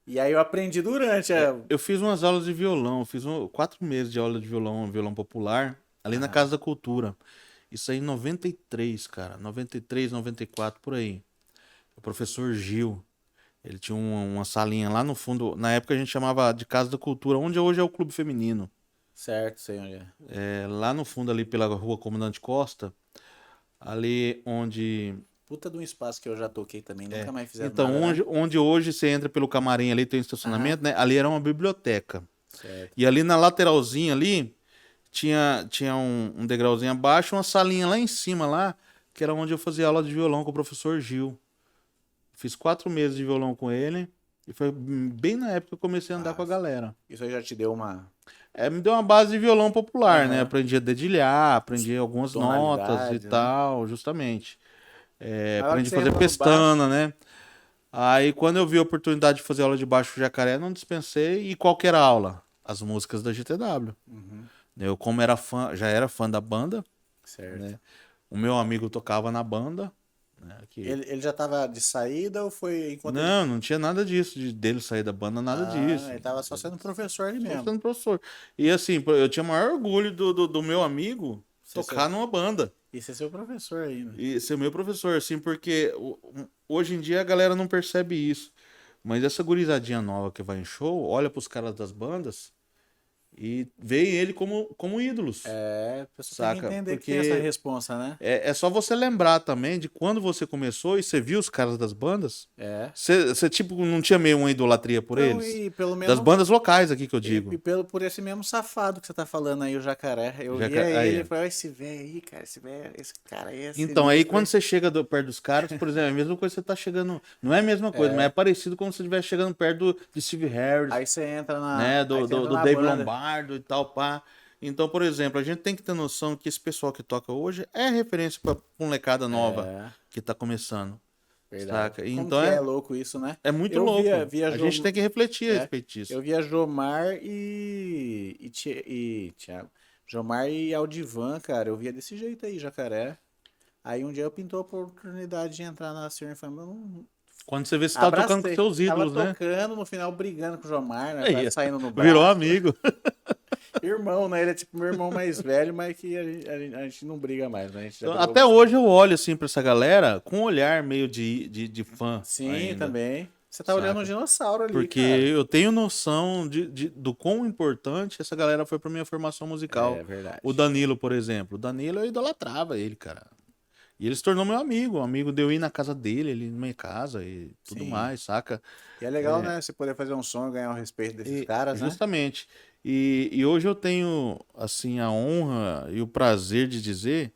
e aí eu aprendi durante a. Eu fiz umas aulas de violão, 4 meses de aula de violão, violão popular, ali na Aham. Casa da Cultura. Isso aí em 93, cara. 93, 94, por aí. O professor Gil, ele tinha uma salinha lá no fundo. Na época a gente chamava de Casa da Cultura, onde hoje é o Clube Feminino. Certo, sei onde é. Lá no fundo, ali pela Rua Comandante Costa, ali onde. Puta de um espaço que eu já toquei também, nunca mais fizeram Então, nada, né? onde hoje você entra pelo camarim ali, tem um Aham. estacionamento, né? Ali era uma biblioteca. Certo. E ali na lateralzinha ali, tinha um degrauzinho abaixo, uma salinha lá em cima lá, que era onde eu fazia aula de violão com o professor Gil. Fiz 4 meses de violão com ele. E foi bem na época que eu comecei a andar com a Massa. galera. Isso aí já te deu uma Me deu uma base de violão popular, né? aham, Aprendi a dedilhar, aprendi algumas notas e tonalidade, né? tal, justamente. Na hora que Aprendi a você fazer entra no baixo, pestana, né? Aí quando eu vi a oportunidade de fazer aula de baixo com Jacaré, não dispensei. E qual que era a aula? As músicas da GTW. uhum, Eu, como era fã, já era fã da banda, certo. né? O meu amigo tocava na banda, né? Ele já tava de saída ou foi enquanto ele. Não tinha nada disso, dele sair da banda, nada Ah, disso. ele tava só sendo professor ali Só mesmo. sendo professor. E assim, eu tinha o maior orgulho do meu amigo Ser seu... tocar numa banda. E ser seu professor ainda. E ser meu professor, assim, porque hoje em dia a galera não percebe isso. Mas essa gurizadinha nova que vai em show, olha pros caras das bandas e vê ele como ídolos, É, a pessoa tem que saca? entender que tem essa Porque responsa, né? é só você lembrar também de quando você começou e você viu os caras das bandas. É. Você tipo, não tinha meio uma idolatria por Não, eles? e pelo Das menos. bandas locais aqui que eu E digo. pelo, por esse mesmo safado que você tá falando aí, o jacaré. Eu via ele e Aí. falei, "Ó, esse velho aí, cara, esse velho, esse cara aí é Então, aí sinistro, quando hein?" você chega perto dos caras, por exemplo, é a mesma coisa que você tá chegando. Não é a mesma coisa, mas é É. parecido como se você estivesse chegando perto de Steve Harris, Aí você entra na. né? Aí Do, você do, entra do na Dave banda. Lombardo e tal, pá. Então, por exemplo, a gente tem que ter noção que esse pessoal que toca hoje é referência pra molecada nova É, que tá começando, verdade. saca? Como Então que é louco isso, né? é muito Eu via, louco. via A gente Jom... tem que refletir a é, respeito disso. eu via Jomar e Thiago. Jomar e Aldivan, cara. Eu via desse jeito aí, jacaré. Aí um dia eu pintou a oportunidade de entrar na Sirius e falei, não, Quando você vê se tá tocando com abracei. seus Tava ídolos, né? tocando, no final brigando com o Jomar, né? Aí, Quase saindo no virou braço. amigo. Irmão, né? Ele é tipo meu irmão mais velho, mas que a gente não briga mais, né? A gente já Então, brigou até bastante. hoje eu olho assim pra essa galera com um olhar meio de fã Sim, ainda, também. Você tá olhando um saca? dinossauro ali, Porque cara. eu tenho noção do quão importante essa galera foi pra minha formação musical. É O verdade. Danilo, por exemplo. O Danilo, eu idolatrava ele, cara. E ele se tornou meu amigo. Um amigo de eu ir na casa dele, ele na minha casa e tudo Sim. mais, saca? E é legal, né? Você poder fazer um som e ganhar o respeito desses E, caras, né? justamente. E hoje eu tenho, assim, a honra e o prazer de dizer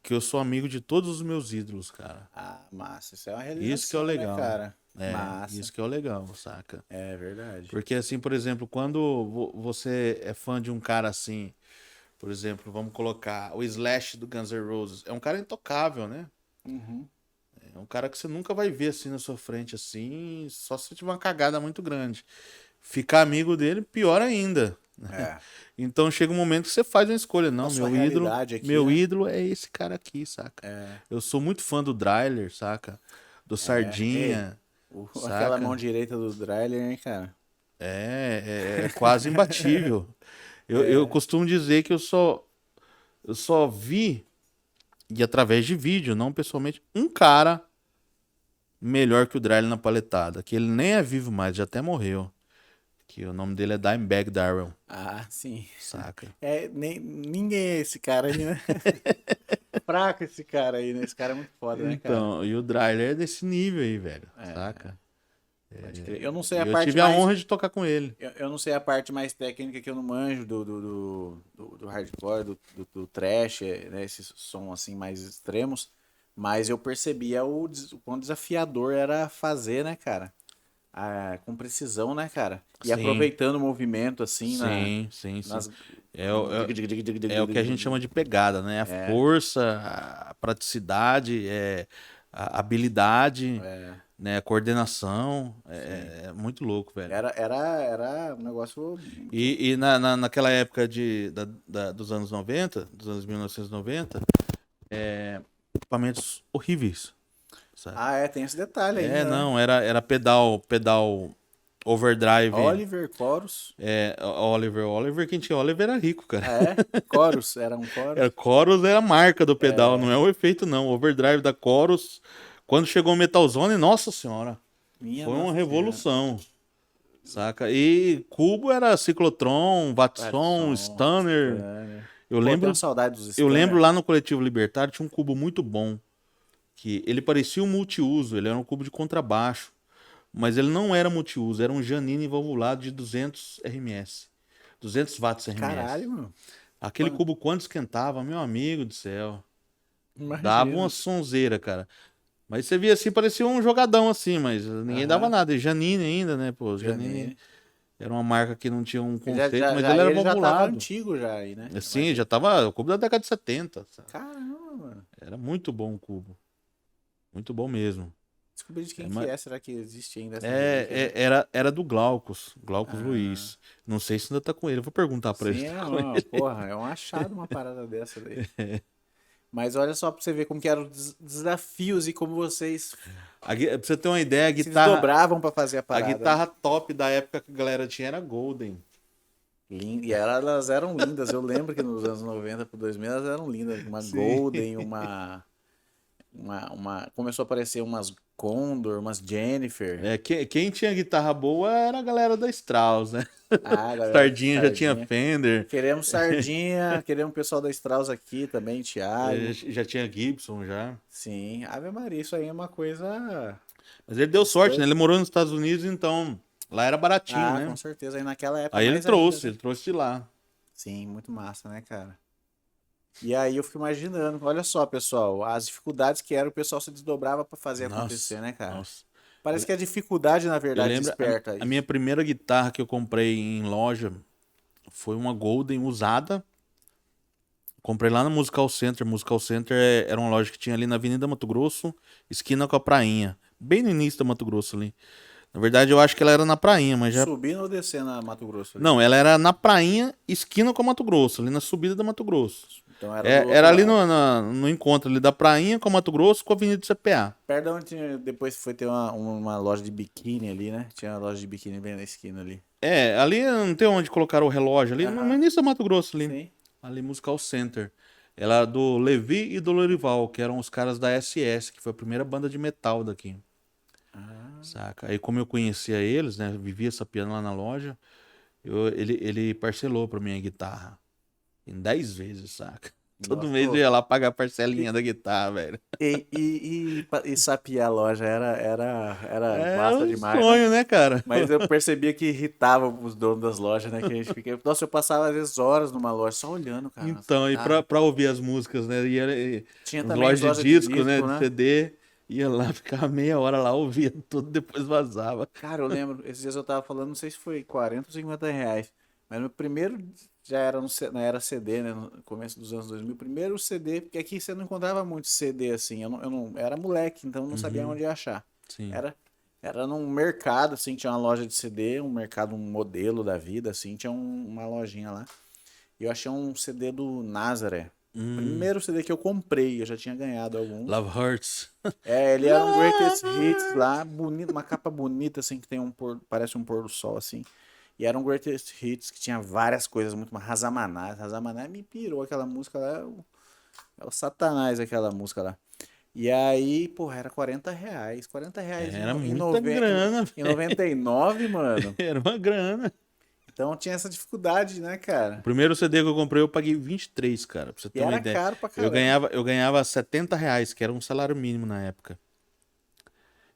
que eu sou amigo de todos os meus ídolos, cara. Ah, massa. Isso é uma Isso que é o realização, né, legal. cara? Massa. Isso que é o legal, saca? É verdade. Porque, assim, por exemplo, quando você é fã de um cara assim, por exemplo, vamos colocar o Slash do Guns N' Roses, é um cara intocável, né? Uhum. É um cara que você nunca vai ver assim na sua frente, assim, só se tiver uma cagada muito grande. Ficar amigo dele, pior ainda. É. Então chega um momento que você faz uma escolha. Com a Não, sua meu ídolo, realidade aqui, meu né? ídolo é esse cara aqui, saca? É. Eu sou muito fã do Dryler, saca? Do Ei, Sardinha, aquela mão saca? direita do Dryler, hein, cara? É quase imbatível. Eu costumo dizer que eu só vi, e através de vídeo, não pessoalmente, um cara melhor que o Dryler na paletada, que ele nem é vivo mais, já até morreu. Que o nome dele é Dimebag Darrell, Ah, sim. saca? Ninguém é esse cara aí, né? Fraco esse cara aí, né? Esse cara é muito foda, né, cara? Então, e o Dryler é desse nível aí, velho, É, saca? pode crer. Eu não sei E a eu parte tive a mais. honra de tocar com ele. Eu não sei a parte mais técnica que eu não manjo do hardcore, do thrash, né? Esses som assim mais extremos. Mas eu percebia o quão desafiador era fazer, né, cara? com precisão, né, cara? E Sim, aproveitando o movimento, assim, sim. nas... É o que a gente chama de pegada, né? A força, a praticidade, a habilidade, É, né? A coordenação. sim. É muito louco, velho. Era um negócio muito... E naquela época dos anos 90, dos anos 1990, equipamentos horríveis, sabe? Ah, tem esse detalhe ainda, né? Não, era pedal overdrive. Oliver, Chorus. Oliver, quem tinha Oliver era rico, cara. Ah, é? Chorus, era um Era Chorus. Chorus era a marca do pedal, não é o efeito, não. O overdrive da Chorus, quando chegou o Metalzone, nossa senhora, Minha foi uma Nossa Senhora. revolução, saca? E Cubo era Ciclotron, Watson, Watson, Stunner. Stunner. Eu Pô, tenho lembro, saudade dos eu lembro Stunner. lá no Coletivo Libertário tinha um cubo muito bom, que ele parecia um multiuso, ele era um cubo de contrabaixo, mas ele não era multiuso, era um Janine valvulado de 200 RMS, 200 watts RMS. Caralho, mano. Aquele cubo quando esquentava, meu amigo do céu, dava uma Imagina. sonzeira, cara. Mas você via assim, parecia um jogadão assim, mas ninguém dava Aham. nada. E Janine ainda, né, pô? Janine Janine. era uma marca que não tinha um Ele já, conceito, já, mas já, ele era ele já tava valvulado. antigo já aí, né? Assim, já tava o cubo da década de 70, sabe? Caramba, mano. Era muito bom o cubo. Muito bom mesmo. Descobri de É, quem que é. Será que existe ainda essa relíquia aí? era do Glaucus Ah, Luiz. Não sei se ainda tá com ele. Eu vou perguntar pra ele sim, se é, tá com não, ele. porra, é um achado uma parada dessa daí. Mas olha só pra você ver como que eram os desafios e como vocês Pra você ter uma ideia, se desdobravam pra fazer a a parada, né? guitarra top da época que a galera tinha era Golden. E elas eram lindas. Eu lembro que nos anos 90 para 2000 elas eram lindas. Uma Sim. Golden, começou a aparecer umas Condor, umas Jennifer. Quem tinha guitarra boa era a galera da Strauss, né? Ah, galera, Sardinha já tinha Sardinha. Fender, Queremos Sardinha, queremos o pessoal da Strauss aqui também, Thiago. já tinha Gibson já. Sim, Ave Maria, isso aí é uma coisa. Mas ele deu Essas sorte, né? coisas. Ele morou nos Estados Unidos, então lá era baratinho, Ah, né? com certeza. Aí naquela época Aí mais ainda, né? ele trouxe de lá. Sim, muito massa, né, cara? E aí eu fico imaginando, olha só, pessoal, as dificuldades que era o pessoal se desdobrava pra fazer Nossa, acontecer, né, cara? nossa. Parece que a dificuldade, na Eu verdade, lembro desperta a isso. minha primeira guitarra que eu comprei em loja foi uma Golden usada. Comprei lá no Musical Center. Musical Center era uma loja que tinha ali na Avenida Mato Grosso, esquina com a Prainha. Bem no início da Mato Grosso ali. Na verdade, eu acho que ela era na Prainha, mas já. Subindo ou descendo a Mato Grosso ali? Não, ela era na Prainha, esquina com a Mato Grosso, ali na subida da Mato Grosso. Então era do outro Era ali lado. no encontro ali da Prainha com a Mato Grosso com a Avenida do CPA. Perto de onde depois foi ter uma loja de biquíni ali, né? Tinha uma loja de biquíni bem na esquina ali. Ali não tem onde colocar o relógio ali, no Aham, início da Mato Grosso ali. sim. Ali, Musical Center. Ela era do Levi e do Lorival, que eram os caras da SS, que foi a primeira banda de metal daqui. Ah, Saca? Aí como eu conhecia eles, né? Vivia sapiando lá na loja, ele parcelou pra minha guitarra. Em 10 vezes, saca? Todo nossa. mês eu Ô, ia lá pagar a parcelinha e, da guitarra, velho. e sapiar a loja era É massa um demais, né? sonho, né, cara? Mas eu percebia que irritava os donos das lojas, né? Que a gente fica... Nossa, eu passava às vezes horas numa loja só olhando, cara, as Então, e guitarras. pra ouvir as músicas, né? Tinha Nas também as lojas de lojas de disco, né? disco, De né? CD, ia lá, ficava meia hora lá, ouvia tudo, depois vazava. Cara, eu lembro, esses dias eu tava falando, não sei se foi 40 ou 50 reais, mas meu primeiro já era na era CD, né? No começo dos anos 2000, o primeiro CD, porque aqui você não encontrava muito CD assim, eu não era moleque, então eu não sabia Uhum, onde ia achar. sim. Era, era num mercado, assim, tinha uma loja de CD, um mercado, um modelo da vida, assim, tinha uma lojinha lá. E eu achei um CD do Nazaré. Hum, Primeiro CD que eu comprei, eu já tinha ganhado alguns. Love Hurts. É, ele era um Greatest Hits Love. lá, bonito, uma capa bonita, assim, que tem parece um pôr do sol, assim. E era um Greatest Hits que tinha várias coisas, muito mais. Razamaná. Razamaná me pirou aquela música lá, é o Satanás aquela música lá. E aí, porra, era 40 reais. 40 reais Era muita grana, em velho. 99, mano. Era uma grana. Então tinha essa dificuldade, né, O cara? primeiro CD que eu comprei, eu paguei 23, cara, pra você E ter uma era ideia. caro pra Eu caramba. ganhava, eu ganhava R$ 70, que era um salário mínimo na época.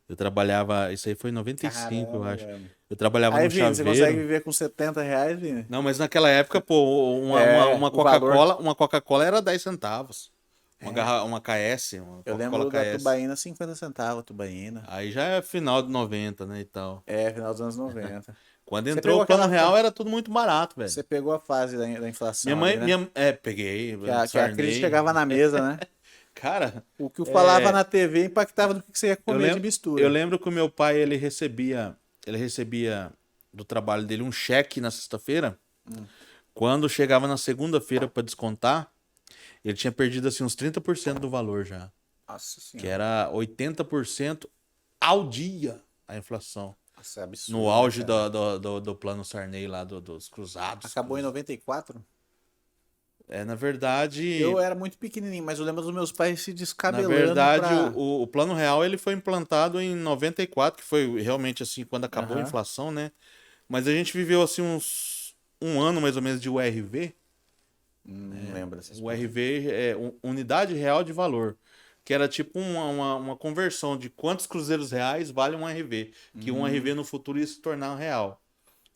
Eu trabalhava, isso aí foi em 95, eu Caramba, acho. velho. Eu trabalhava Aí, no Vini, você consegue chaveiro. viver com 70 reais, Vini? Não, mas naquela época, pô, É, uma o valor. Coca-Cola era 10 centavos. Uma KS, uma Eu Coca-Cola lembro da KS. tubaína, 50 centavos a tubaína. Aí já é final de 90, né, e tal. É, final dos anos 90. Quando Você entrou pegou o Plano aquela Real, era tudo muito barato, velho. Você pegou a fase da inflação ali, né? Peguei, Que a crise Sarney. chegava na mesa, né? Cara, O que eu falava é, na TV impactava no que você ia eu comer de lembro, eu mistura. lembro que o meu pai, ele recebia do trabalho dele um cheque na sexta-feira. Quando chegava na segunda-feira para descontar, ele tinha perdido assim uns 30% do valor já. Nossa Que senhora. era 80% ao dia a inflação. Nossa, é absurdo, No né, auge cara? do plano Sarney lá, dos cruzados. Acabou em 94? Na verdade, Eu era muito pequenininho, mas eu lembro dos meus pais se na descabelando verdade pra... o Plano Real ele foi implantado em 94, que foi realmente assim quando acabou a Aham. inflação, né? Mas a gente viveu assim um ano mais ou menos de URV. Não lembro dessa O expressão. URV é Unidade Real de Valor, que era tipo uma conversão de quantos cruzeiros reais vale um RV, que um RV no futuro ia se tornar um real.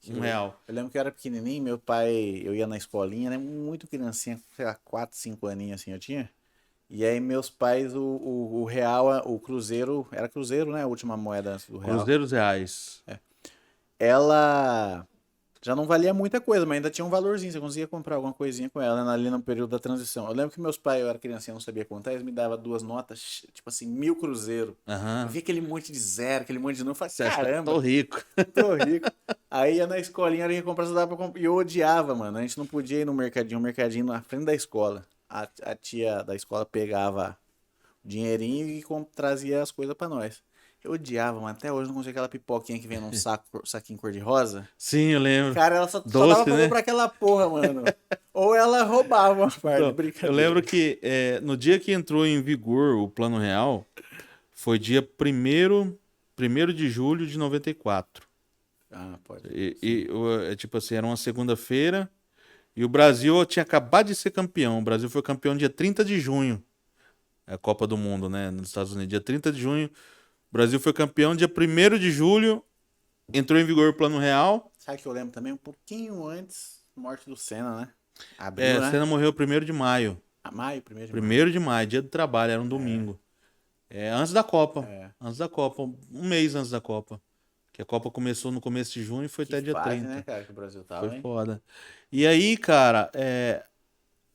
Um real. Eu lembro que eu era pequenininho, meu pai, eu ia na escolinha, né? Muito criancinha, sei lá, 4, 5 aninhos assim eu tinha. E aí meus pais, o real, o cruzeiro, era cruzeiro, né? A última moeda antes do real. Cruzeiros reais. Ela já não valia muita coisa, mas ainda tinha um valorzinho. Você conseguia comprar alguma coisinha com ela, né, ali no período da transição. Eu lembro que meus pais, eu era criancinha, não sabia contar, eles me davam 2 notas, tipo assim, 1.000 cruzeiro. Eu Aham. vi aquele monte de zero, aquele monte de número, eu falei, Você acha que eu tô caramba, rico? tô rico. Aí ia na escolinha, era ia comprar, só dava pra comprar. E eu odiava, mano. A gente não podia ir no mercadinho, um mercadinho na frente da escola. A tia da escola pegava o dinheirinho e trazia as coisas pra nós. Eu odiava, mano. Até hoje eu não consigo aquela pipoquinha que vem num saquinho cor-de-rosa. Sim, eu lembro. Cara, ela só dava Doce, pra né? comprar aquela porra, mano. Ou ela roubava uma parte, Então, eu lembro brincadeira. que no dia que entrou em vigor o Plano Real, foi dia primeiro de julho de 94. Ah, pode. Tipo assim, era uma segunda-feira e o Brasil tinha acabado de ser campeão. O Brasil foi campeão dia 30 de junho. É a Copa do Mundo, né? Nos Estados Unidos. Dia 30 de junho. O Brasil foi campeão. Dia 1º de julho entrou em vigor o Plano Real. Sabe que eu lembro também? Um pouquinho antes da morte do Senna, né? Abril, né? Senna morreu 1º de maio. Maio, 1º de maio. 1º de maio, dia do trabalho, era um domingo. Antes da Copa. É. Antes da Copa. Um mês antes da Copa. Que a Copa começou no começo de junho e foi Que até dia fase, 30. né, cara, que o Brasil tava, Foi hein? foda. E aí, cara,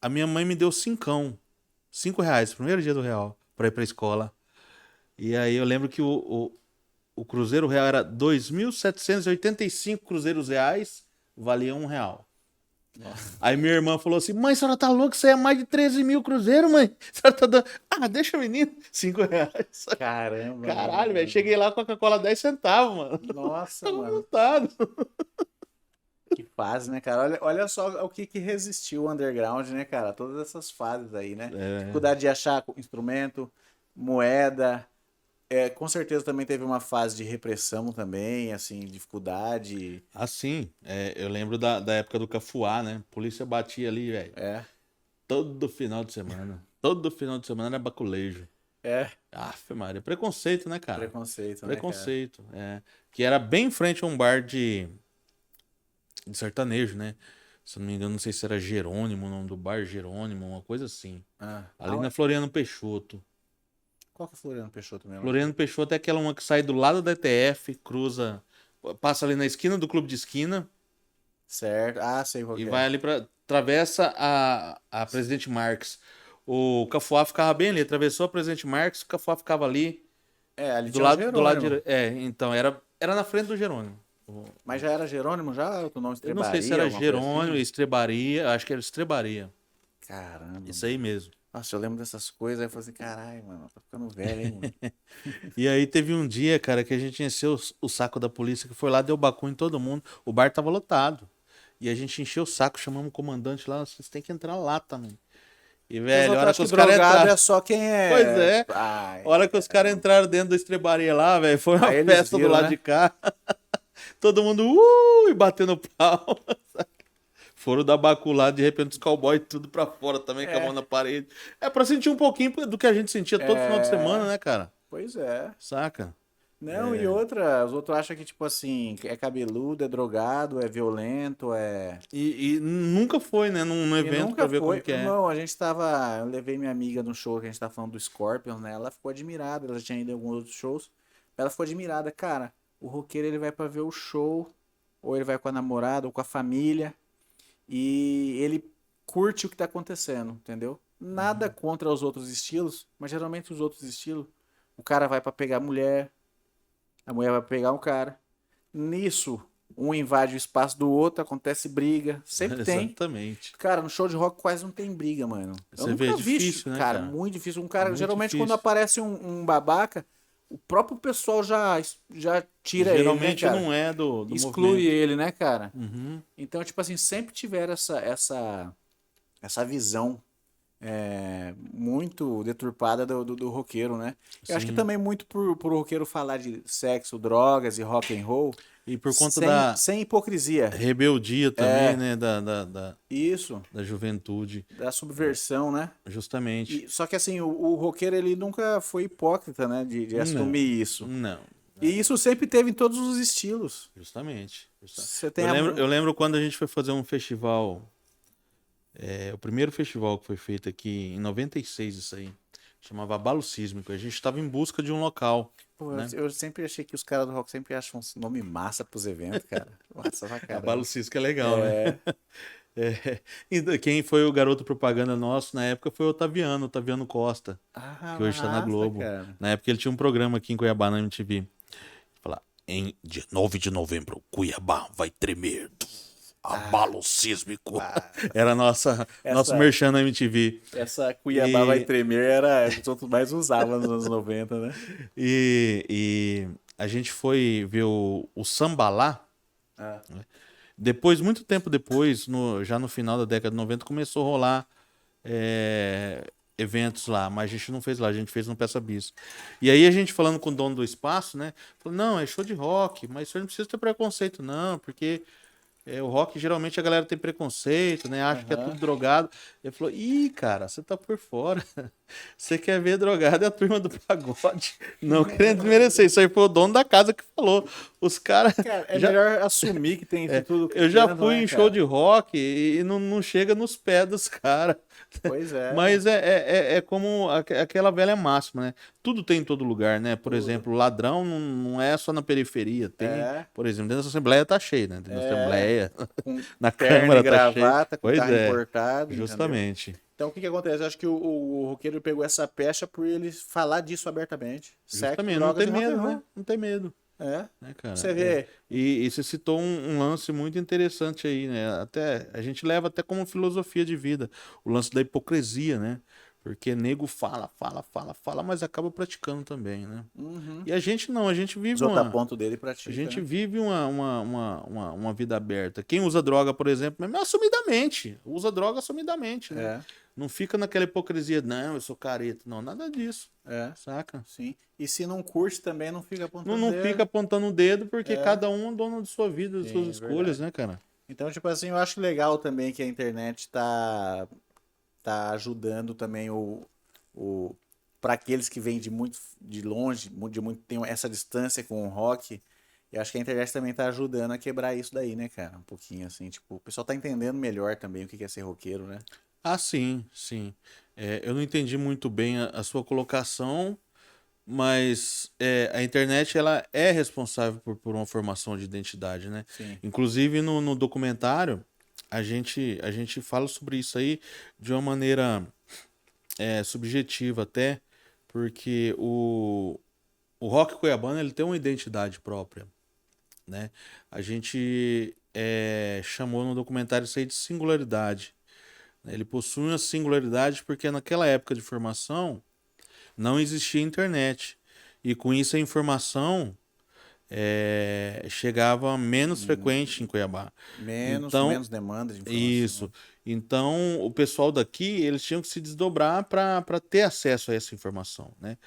a minha mãe me deu cincão. R$ 5, primeiro dia do real, pra ir pra escola. E aí eu lembro que o Cruzeiro Real era 2.785 cruzeiros reais, valia R$ 1. Nossa. Aí minha irmã falou assim: mãe, a senhora tá louca? Isso aí é mais de 13 mil cruzeiros, mãe. A senhora tá dando. Ah, deixa o menino. R$ 5. Caramba, Caralho, velho. mano. Cheguei lá com a Coca-Cola 10 centavos, mano. Nossa, Tava mano. lotado. Que fase, né, cara? Olha só o que resistiu o underground, né, cara? Todas essas fases aí, né? Dificuldade de achar instrumento, moeda. Com certeza também teve uma fase de repressão também, assim, dificuldade. Assim, eu lembro da época do Cafuá, né? A polícia batia ali, velho. É, Todo final de semana. Todo final de semana era baculejo. é. Aff, Maria. Preconceito, né, cara? Preconceito, né, cara? Preconceito. Que era bem em frente a um bar de sertanejo, né? Se eu não me engano, não sei se era Jerônimo, o nome do bar, Jerônimo, uma coisa assim. Ali na Floriano Peixoto. Qual que é Floriano Peixoto mesmo? Floriano Peixoto é aquela uma que sai do lado da ETF, cruza, passa ali na esquina do Clube de Esquina Certo. Ah, sei qual e que vai é. ali atravessa a Presidente Marques. O Cafuá ficava bem ali, atravessou a Presidente Marques, o Cafuá ficava ali Ali do tinha o lado Jerônimo. direito. Então era na frente do Jerônimo. Mas já era Jerônimo já? Outro nome Eu não sei se Estrebaria, era alguma coisa Jerônimo, assim? Estrebaria, acho que era Estrebaria. Caramba, Isso mano. aí mesmo. Nossa, eu lembro dessas coisas, aí eu falei assim, caralho, mano, tô ficando velho, hein, mano. E aí teve um dia, cara, que a gente encheu o saco da polícia, que foi lá, deu bacu em todo mundo. O bar tava lotado. E a gente encheu o saco, chamamos o comandante lá, vocês têm que entrar lá também. E, Porque os velho, a outros hora acham que que os caras drogado entraram. é só quem Pois é. é. Ai, A hora que os caras entraram dentro da estrebaria lá, velho, foi uma Aí eles festa do viram, lado né? de cá. Todo mundo, e batendo pau. Foram dar bacu lá, de repente os cowboys tudo pra fora também, com a mão É, na parede. É pra sentir um pouquinho do que a gente sentia todo final de semana, é, né, cara? pois é. Saca? Não, e outra, os outros acham que, tipo assim, é cabeludo, é drogado, é violento, é. E nunca foi, né, num E evento pra nunca ver como foi. que é. Irmão, a gente tava. Eu levei minha amiga no show que a gente tava falando do Scorpion, né? Ela ficou admirada, ela já tinha ido em alguns outros shows. Ela ficou admirada, cara. O roqueiro ele vai pra ver o show, ou ele vai com a namorada, ou com a família, e ele curte o que tá acontecendo, entendeu? Nada Uhum. contra os outros estilos, mas geralmente os outros estilos, o cara vai pra pegar a mulher vai pegar um cara. Nisso, um invade o espaço do outro, acontece briga, sempre tem. Exatamente. Cara, no show de rock quase não tem briga, mano. Eu Você vê, é nunca vi, difícil, né, cara, cara? muito difícil. Um É cara, muito geralmente quando difícil. aparece um babaca, o próprio pessoal já tira ele, né, Geralmente cara? não é do Exclui movimento. ele, né, cara? Uhum. Então, tipo assim, sempre tiveram essa visão muito deturpada do roqueiro, né? Eu acho que Sim. também muito por roqueiro falar de sexo, drogas e rock and roll, E por conta sem, da sem hipocrisia. rebeldia também, É, né, isso, da juventude, da subversão, né? justamente. Só que assim, o roqueiro ele nunca foi hipócrita, né? De Não, assumir isso. não, E isso sempre teve em todos os estilos. justamente. Você tem Eu a. lembro, eu lembro quando a gente foi fazer um festival, o primeiro festival que foi feito aqui em 96, isso aí, chamava Abalo Sísmico. A gente estava em busca de um local, Pô, né? eu sempre achei que os caras do rock sempre acham um nome massa pros eventos, cara. Massa pra Abalo caramba. Sísmico é legal, né? É. E quem foi o garoto propaganda nosso na época foi o Otaviano Costa, Ah, que hoje está na massa, Globo. cara. Na época ele tinha um programa aqui em Cuiabá na MTV. Falar, em dia 9 de novembro, Cuiabá vai tremer. Ah, Abalo sísmico. massa. Era nosso Essa, merchan na MTV. essa Cuiabá vai E, tremer era o que os outros mais usavam nos anos 90, né? e a gente foi ver o Sambalá. Ah, Depois, muito tempo depois, já no final da década de 90, começou a rolar eventos lá, mas a gente não fez lá, a gente fez no Peça Bis. E aí a gente falando com o dono do espaço, né? Falou, não, é show de rock, mas o senhor não precisa ter preconceito, não, porque o rock geralmente a galera tem preconceito, né? Acha que é tudo aham. drogado. Ele falou, ih, cara, você tá por fora. Você quer ver drogado é a turma do pagode. Não querendo desmerecer. Isso aí foi o dono da casa que falou. Os caras Cara, é já. melhor assumir que tem isso tudo Eu já dentro, fui né, em show de cara? rock e não chega nos pés dos caras. Pois é. Mas é como aquela velha máxima, né? Tudo tem em todo lugar, né? Por Tudo. exemplo, ladrão não é só na periferia. Tem, É, por exemplo, dentro da Assembleia tá cheio, né? Dentro da é. Assembleia, Com na terno e Câmara tá cheio. gravata, com Pois carro é, importado, entendeu? justamente. Então o que que acontece? Eu acho que o roqueiro pegou essa pecha por ele falar disso abertamente. Sexo, Justamente, não drogas tem e rock and medo, né? roll. Não tem medo, É. né, cara? Você vê. E você citou um lance muito interessante aí, né? Até, a gente leva até como filosofia de vida, o lance da hipocrisia, né? Porque nego fala, mas acaba praticando também, né? Uhum. E a gente não, a gente vive Os outros uma, apontam dele e a pratica, gente né? vive uma vida aberta. Quem usa droga, por exemplo, é assumidamente, usa droga assumidamente, né? É, Não fica naquela hipocrisia, não, eu sou careta, não, nada disso, é, saca? sim. E se não curte também, não fica Não, apontando não fica dedo. apontando o dedo porque É, cada um é dono de sua vida, de suas sim, é escolhas, verdade. né, cara? Então, tipo assim, eu acho legal também que a internet tá ajudando também o para aqueles que vêm de muito de longe, de muito tem essa distância com o rock. Eu acho que a internet também tá ajudando a quebrar isso daí, né, cara? Um pouquinho assim, tipo, o pessoal tá entendendo melhor também o que que é ser roqueiro, né? Ah, sim, sim. Eu não entendi muito bem a sua colocação, mas a internet ela é responsável por uma formação de identidade, né? Sim. Inclusive no documentário a gente fala sobre isso aí de uma maneira subjetiva até, porque o rock cuiabano ele tem uma identidade própria, né? A gente chamou no documentário isso aí de singularidade, né? Ele possui uma singularidade porque naquela época de formação não existia internet. E com isso a informação chegava menos frequente em Cuiabá. Com Então, menos demanda de informação. isso. Então, o pessoal daqui, eles tinham que se desdobrar para ter acesso a essa informação, né?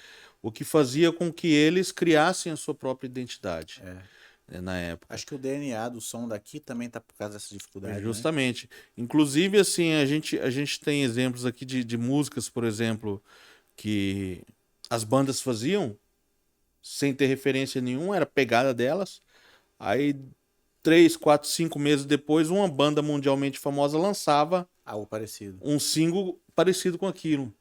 O que fazia com que eles criassem a sua própria identidade, É. né, na época. Acho que o DNA do som daqui também tá por causa dessa dificuldade, né? Justamente. Inclusive, assim, a gente tem exemplos aqui de músicas, por exemplo, que as bandas faziam sem ter referência nenhuma, era pegada delas. Aí 3, 4, 5 meses depois, uma banda mundialmente famosa lançava Algo parecido. um single parecido com aquilo.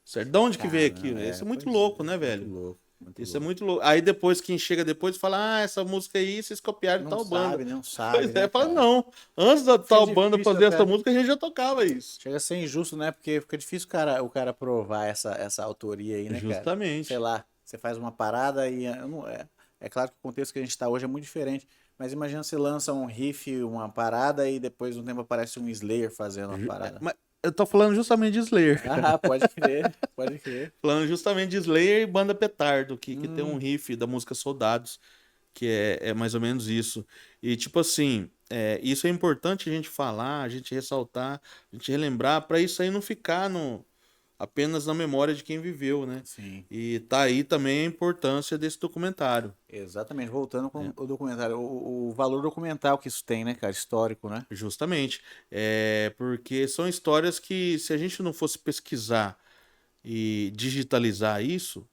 Certo? De onde que veio Cara, aquilo? Isso é muito pois louco, é, né, muito velho? louco, muito Isso é louco. muito louco. Aí depois, quem chega depois fala, ah, essa música aí, vocês copiaram de Não tal banda. sabe, não sabe, Pois é, né, fala, cara? não. Antes da Fica tal banda difícil fazer essa até. música, a gente já tocava isso. Chega a ser injusto, né? Porque fica difícil o cara provar essa autoria aí, né, cara? Sei Justamente. lá, você faz uma parada e é claro que o contexto que a gente tá hoje é muito diferente. Mas imagina você lança um riff, uma parada e depois de um tempo aparece um Slayer fazendo uma parada. Mas eu tô falando justamente de Slayer. Ah, pode crer, pode crer. Falando justamente de Slayer e Banda Petardo, que tem um Hum, riff da música Soldados, que é mais ou menos isso. E tipo assim, isso é importante a gente falar, a gente ressaltar, a gente relembrar, para isso aí não ficar apenas na memória de quem viveu, né? sim, E tá aí também a importância desse documentário. exatamente. Voltando com Né? o documentário, o valor documental que isso tem, né, cara? Histórico, né? Justamente. Porque são histórias que, se a gente não fosse pesquisar e digitalizar isso,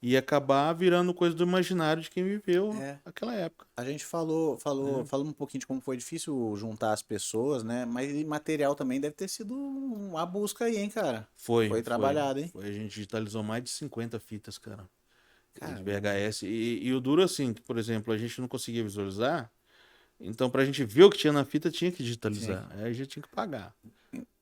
ia acabar virando coisa do imaginário de quem viveu É. aquela época. A gente falou, Né? falou um pouquinho de como foi difícil juntar as pessoas, né? Mas e material também deve ter sido uma busca aí, hein, cara? Foi, Foi foi, trabalhado, hein? foi. A gente digitalizou mais de 50 fitas, cara, de Caramba. VHS. E o duro, assim, que, por exemplo, a gente não conseguia visualizar, então pra gente ver o que tinha na fita, tinha que Sim. digitalizar. Aí a gente tinha que pagar.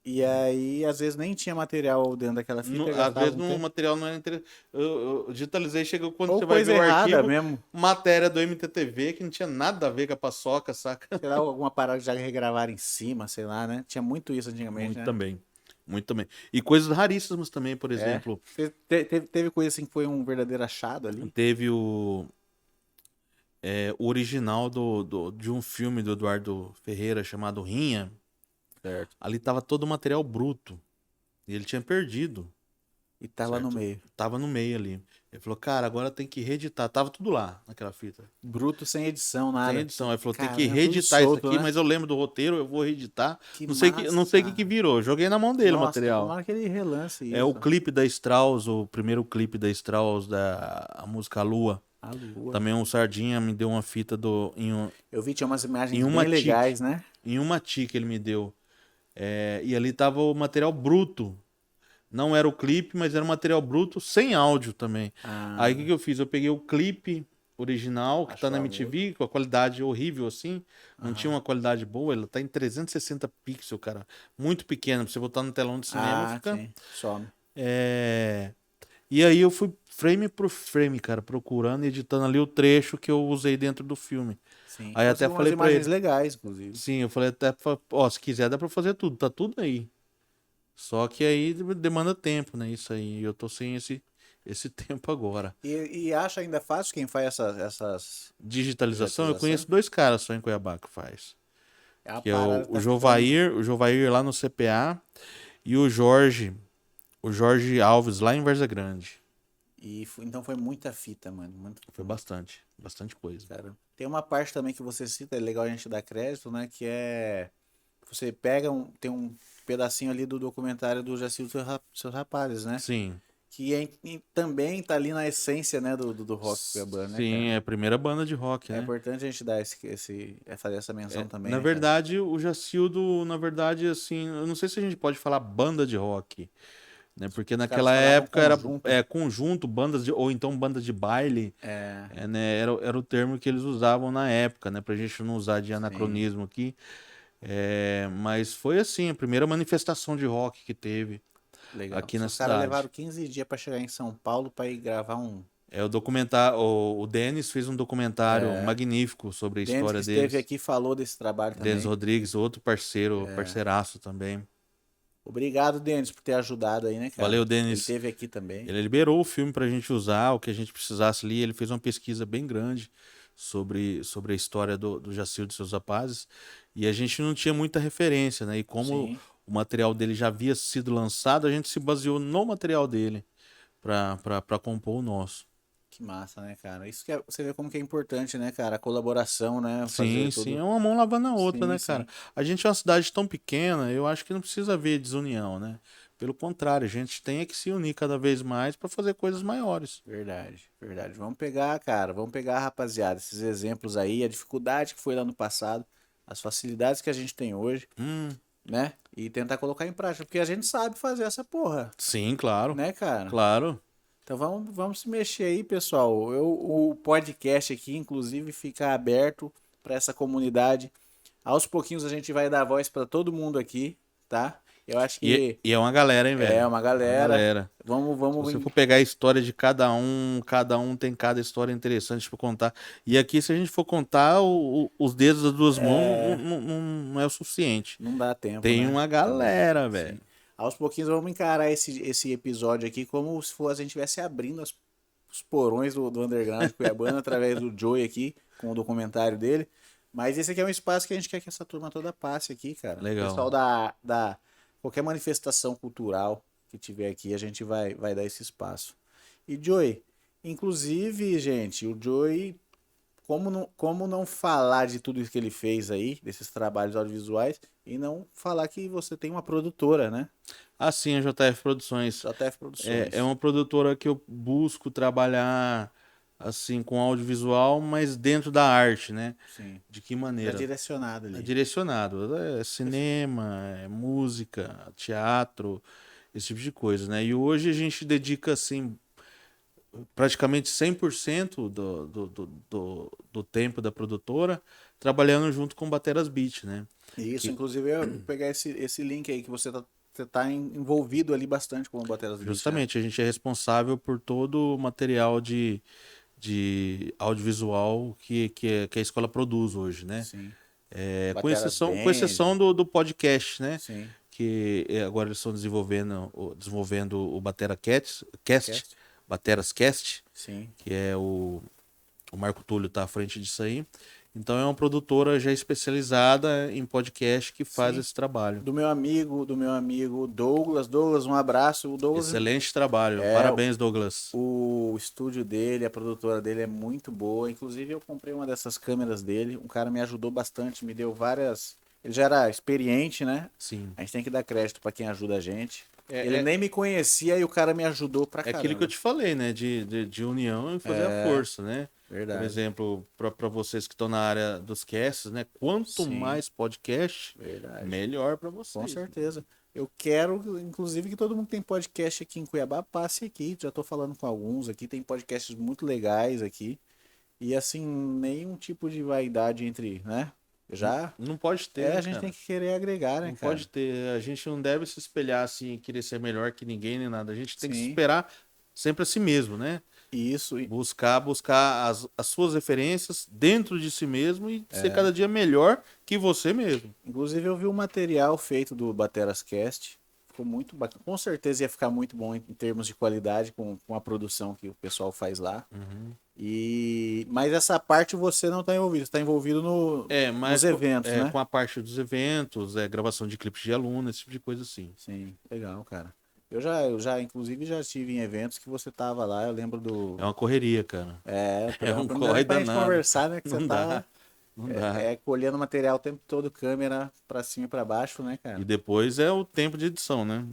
E aí, às vezes, nem tinha material dentro daquela fita e Às gastava vezes um o tempo. material não era interessante. Eu digitalizei, chegou quando Ou você vai ver coisa o errada arquivo, mesmo. matéria do MTTV que não tinha nada a ver com a paçoca, saca? Sei lá, alguma parada que já regravaram em cima, sei lá, né? Tinha muito isso antigamente, Muito né? também. Muito também. E coisas raríssimas também, por É. exemplo, Teve coisa assim que foi um verdadeiro achado ali. teve o original de um filme do Eduardo Ferreira chamado Rinha. Certo. Ali tava todo o material bruto. E ele tinha perdido, E tava no certo? meio. Tava no meio ali. Ele falou, cara, agora tem que reeditar. Tava tudo lá naquela fita. Bruto sem edição, Sem nada. edição. Ele falou, tem que Caramba, tudo reeditar isso solto, aqui, né? mas eu lembro do roteiro, eu vou reeditar. Que Não massa, sei o que cara. virou. Joguei na mão dele o Nossa, material. tomara que ele relance É o isso. clipe da Strauss, o primeiro clipe da Strauss, a música Lua. A lua. Também um Sardinha me deu uma fita Eu vi, tinha umas em imagens uma bem tique. legais, né? Em uma tique ele me deu. E ali tava o material bruto. Não era o clipe, mas era o material bruto sem áudio também. Aí o que Ah, que eu fiz? Eu peguei o clipe original, que tá achou na a música. MTV, com a qualidade horrível assim. Não tinha Aham. uma qualidade boa, ele tá em 360 pixels, cara. Muito pequeno. Pra você botar no telão de cinema, Ah, fica. sim. Some. É... E aí eu fui frame por frame, cara, procurando e editando ali o trecho que eu usei dentro do filme. Sim. Aí até Conseguiu umas falei pra imagens ele, legais, inclusive. sim, eu falei até, ó, se quiser dá pra fazer tudo, tá tudo aí. Só que aí demanda tempo, né, isso aí. E eu tô sem esse tempo agora. E acha ainda fácil quem faz essas Digitalização, eu digitalização? conheço 2 caras só em Cuiabá que faz. É uma Que é parada que o tá ficando. Jovair lá no CPA e o Jorge Alves lá em Varza Grande. Então foi muita fita, mano. Foi bastante coisa. Cara. Tem uma parte também que você cita, é legal a gente dar crédito, né? Que é. Você pega tem um pedacinho ali do documentário do Jacil dos Seus Rapazes, né? Sim. Que também tá ali na essência, né, do rock cuiabano, né, Sim, cara? é a primeira banda de rock, É né? importante a gente dar fazer essa menção também, Na né, cara? verdade, o Jacildo, na verdade, assim, eu não sei se a gente pode falar banda de rock, né? Porque Os caras naquela falavam época era conjunto. conjunto, ou então banda de baile, É, né? Era o termo que eles usavam na época, né? Pra gente não usar de sim, anacronismo aqui. Mas foi assim, a primeira manifestação de rock que teve legal. aqui na Os caras cidade. levaram 15 dias pra chegar em São Paulo pra ir gravar um. É o documentário, o Denis fez um documentário É, magnífico sobre a Dentes que história esteve deles. aqui falou desse trabalho Denis também. Rodrigues, outro parceiro, parceiraço também. Obrigado, Denis, por ter ajudado aí, né, cara? Valeu, Ele Denis. esteve aqui também. Ele liberou o filme pra gente usar, o que a gente precisasse ali. Ele fez uma pesquisa bem grande sobre a história do Jacildo e seus rapazes. E a gente não tinha muita referência, né? E como Sim. o material dele já havia sido lançado, a gente se baseou no material dele pra compor o nosso. Que massa, né, cara? Isso que você vê como que é importante, né, cara? A colaboração, né? Sim, Fazer sim, tudo. é uma mão lavando a outra, Sim, né, cara? sim. A gente é uma cidade tão pequena, eu acho que não precisa haver desunião, né? Pelo contrário, a gente tem que se unir cada vez mais para fazer coisas maiores. Verdade, verdade. Vamos pegar, cara, vamos pegar, rapaziada, esses exemplos aí, a dificuldade que foi lá no passado, as facilidades que a gente tem hoje, né? E tentar colocar em prática, porque a gente sabe fazer essa porra, Sim, claro. né, cara? Claro. Então vamos se mexer aí, pessoal. O podcast aqui, inclusive, fica aberto para essa comunidade. Aos pouquinhos a gente vai dar voz para todo mundo aqui, tá? Eu acho que E é uma galera, hein, velho? é uma galera. Galera. Vamos, Se vamos. você for pegar a história de cada um tem cada história interessante para contar. E aqui, se a gente for contar, os dedos das duas mãos não é o suficiente. Não dá tempo, Tem né? uma galera, Sim. velho. Aos pouquinhos vamos encarar esse episódio aqui como se fosse a gente estivesse abrindo os porões do Underground Cuiabano através do Joey aqui, com o documentário dele. Mas esse aqui é um espaço que a gente quer que essa turma toda passe aqui, cara. Legal. O pessoal da qualquer manifestação cultural que tiver aqui, a gente vai dar esse espaço. E Joey, inclusive, gente, o Joey, como não falar de tudo isso que ele fez aí, desses trabalhos audiovisuais, e não falar que você tem uma produtora, né? Assim, a JF Produções JF Produções. é uma produtora que eu busco trabalhar assim com audiovisual, mas dentro da arte, né? Sim. De que É maneira? direcionado É ali. direcionado. É cinema, é música, teatro, esse tipo de coisa, né? E hoje a gente dedica, assim, praticamente 100% do tempo da produtora trabalhando junto com Bateras Beat, né? Isso, Que- inclusive eu vou pegar esse link aí que você tá envolvido ali bastante com o Bateras Beat, né? Justamente, a gente é responsável por todo o material de audiovisual que a escola produz hoje, né? Sim. É, Bateras com exceção Band. do podcast, né? Sim. Que agora eles estão desenvolvendo o Batera Cast, Cast? Bateras Cast, Sim. que é o Marco Túlio está à frente disso aí. Então é uma produtora já especializada em podcast que faz Sim. esse trabalho. Do meu amigo Douglas. Douglas, um abraço. O Douglas, Excelente trabalho. É, Parabéns, Douglas. o estúdio dele, a produtora dele é muito boa. Inclusive, eu comprei uma dessas câmeras dele. Um cara me ajudou bastante, me deu várias. Ele já era experiente, né? Sim. A gente tem que dar crédito pra quem ajuda a gente. É, Ele nem me conhecia e o cara me ajudou pra É caramba. aquilo que eu te falei, né? De união e fazer a força, né? Verdade. Por exemplo, para vocês que estão na área dos casts, né? Quanto Sim. mais podcast, Verdade. melhor para vocês. Com certeza. Eu quero, inclusive, que todo mundo que tem podcast aqui em Cuiabá passe aqui. Já tô falando com alguns aqui. Tem podcasts muito legais aqui. E assim, nenhum tipo de vaidade entre, né? Já. Não pode ter, né, A gente cara? tem que querer agregar, né, Não cara? pode ter. A gente não deve se espelhar assim, querer ser melhor que ninguém nem nada. A gente tem que Sim. esperar sempre a si mesmo, né? Isso. Buscar as suas referências dentro de si mesmo e É. ser cada dia melhor que você mesmo. Inclusive, eu vi o material feito do Bateras Cast. Ficou muito bacana. Com certeza ia ficar muito bom em termos de qualidade com a produção que o pessoal faz lá. Mas essa parte você não está envolvido. Você está envolvido nos eventos, né? com a parte dos eventos, gravação de clipes de aluno, esse tipo de coisa assim. Sim, legal, cara. Inclusive, já estive em eventos que você tava lá. Eu lembro do. É uma correria, cara. Pra um não corre pra gente danado. conversar, né? Que Não você dá, tava não dá. colhendo material o tempo todo, câmera pra cima e pra baixo, né, cara? E depois é o tempo de edição, né?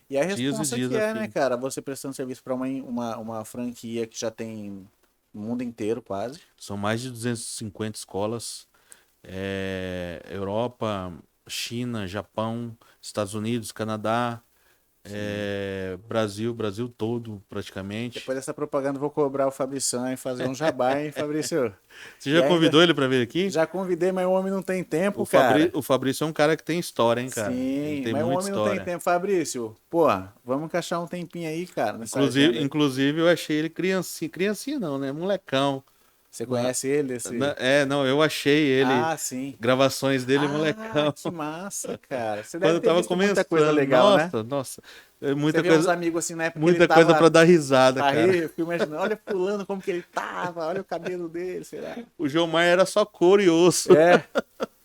E a Dias e responsa dias que a né, fim. cara? Você prestando serviço pra uma franquia que já tem o mundo inteiro, quase. São mais de 250 escolas. Europa, China, Japão, Estados Unidos, Canadá, Brasil todo, praticamente. Depois dessa propaganda, eu vou cobrar o Fabrição e fazer um jabá, hein, Fabrício? Você já convidou ele para vir aqui? Já convidei, mas o homem não tem tempo, cara. O Fabrício é um cara que tem história, hein, cara? Sim, Ele tem mas o muita homem história. não tem tempo. Fabrício, pô, vamos encaixar um tempinho aí, cara. nessa agenda aí. Inclusive, eu achei ele criancinha. Criancinha não, né? Molecão. Você conhece ele? Não, eu achei ele. Ah, sim. Gravações dele, molecão. Que massa, cara. Você Quando deve eu ter tava visto começando. muita coisa legal, né? Nossa. Você Muita vê uns coisa, amigos assim na época que muita ele coisa tava... pra dar risada, Aí cara. eu fico imaginando, olha fulano como que ele tava, olha o cabelo dele, será? O João Maia era só couro e osso.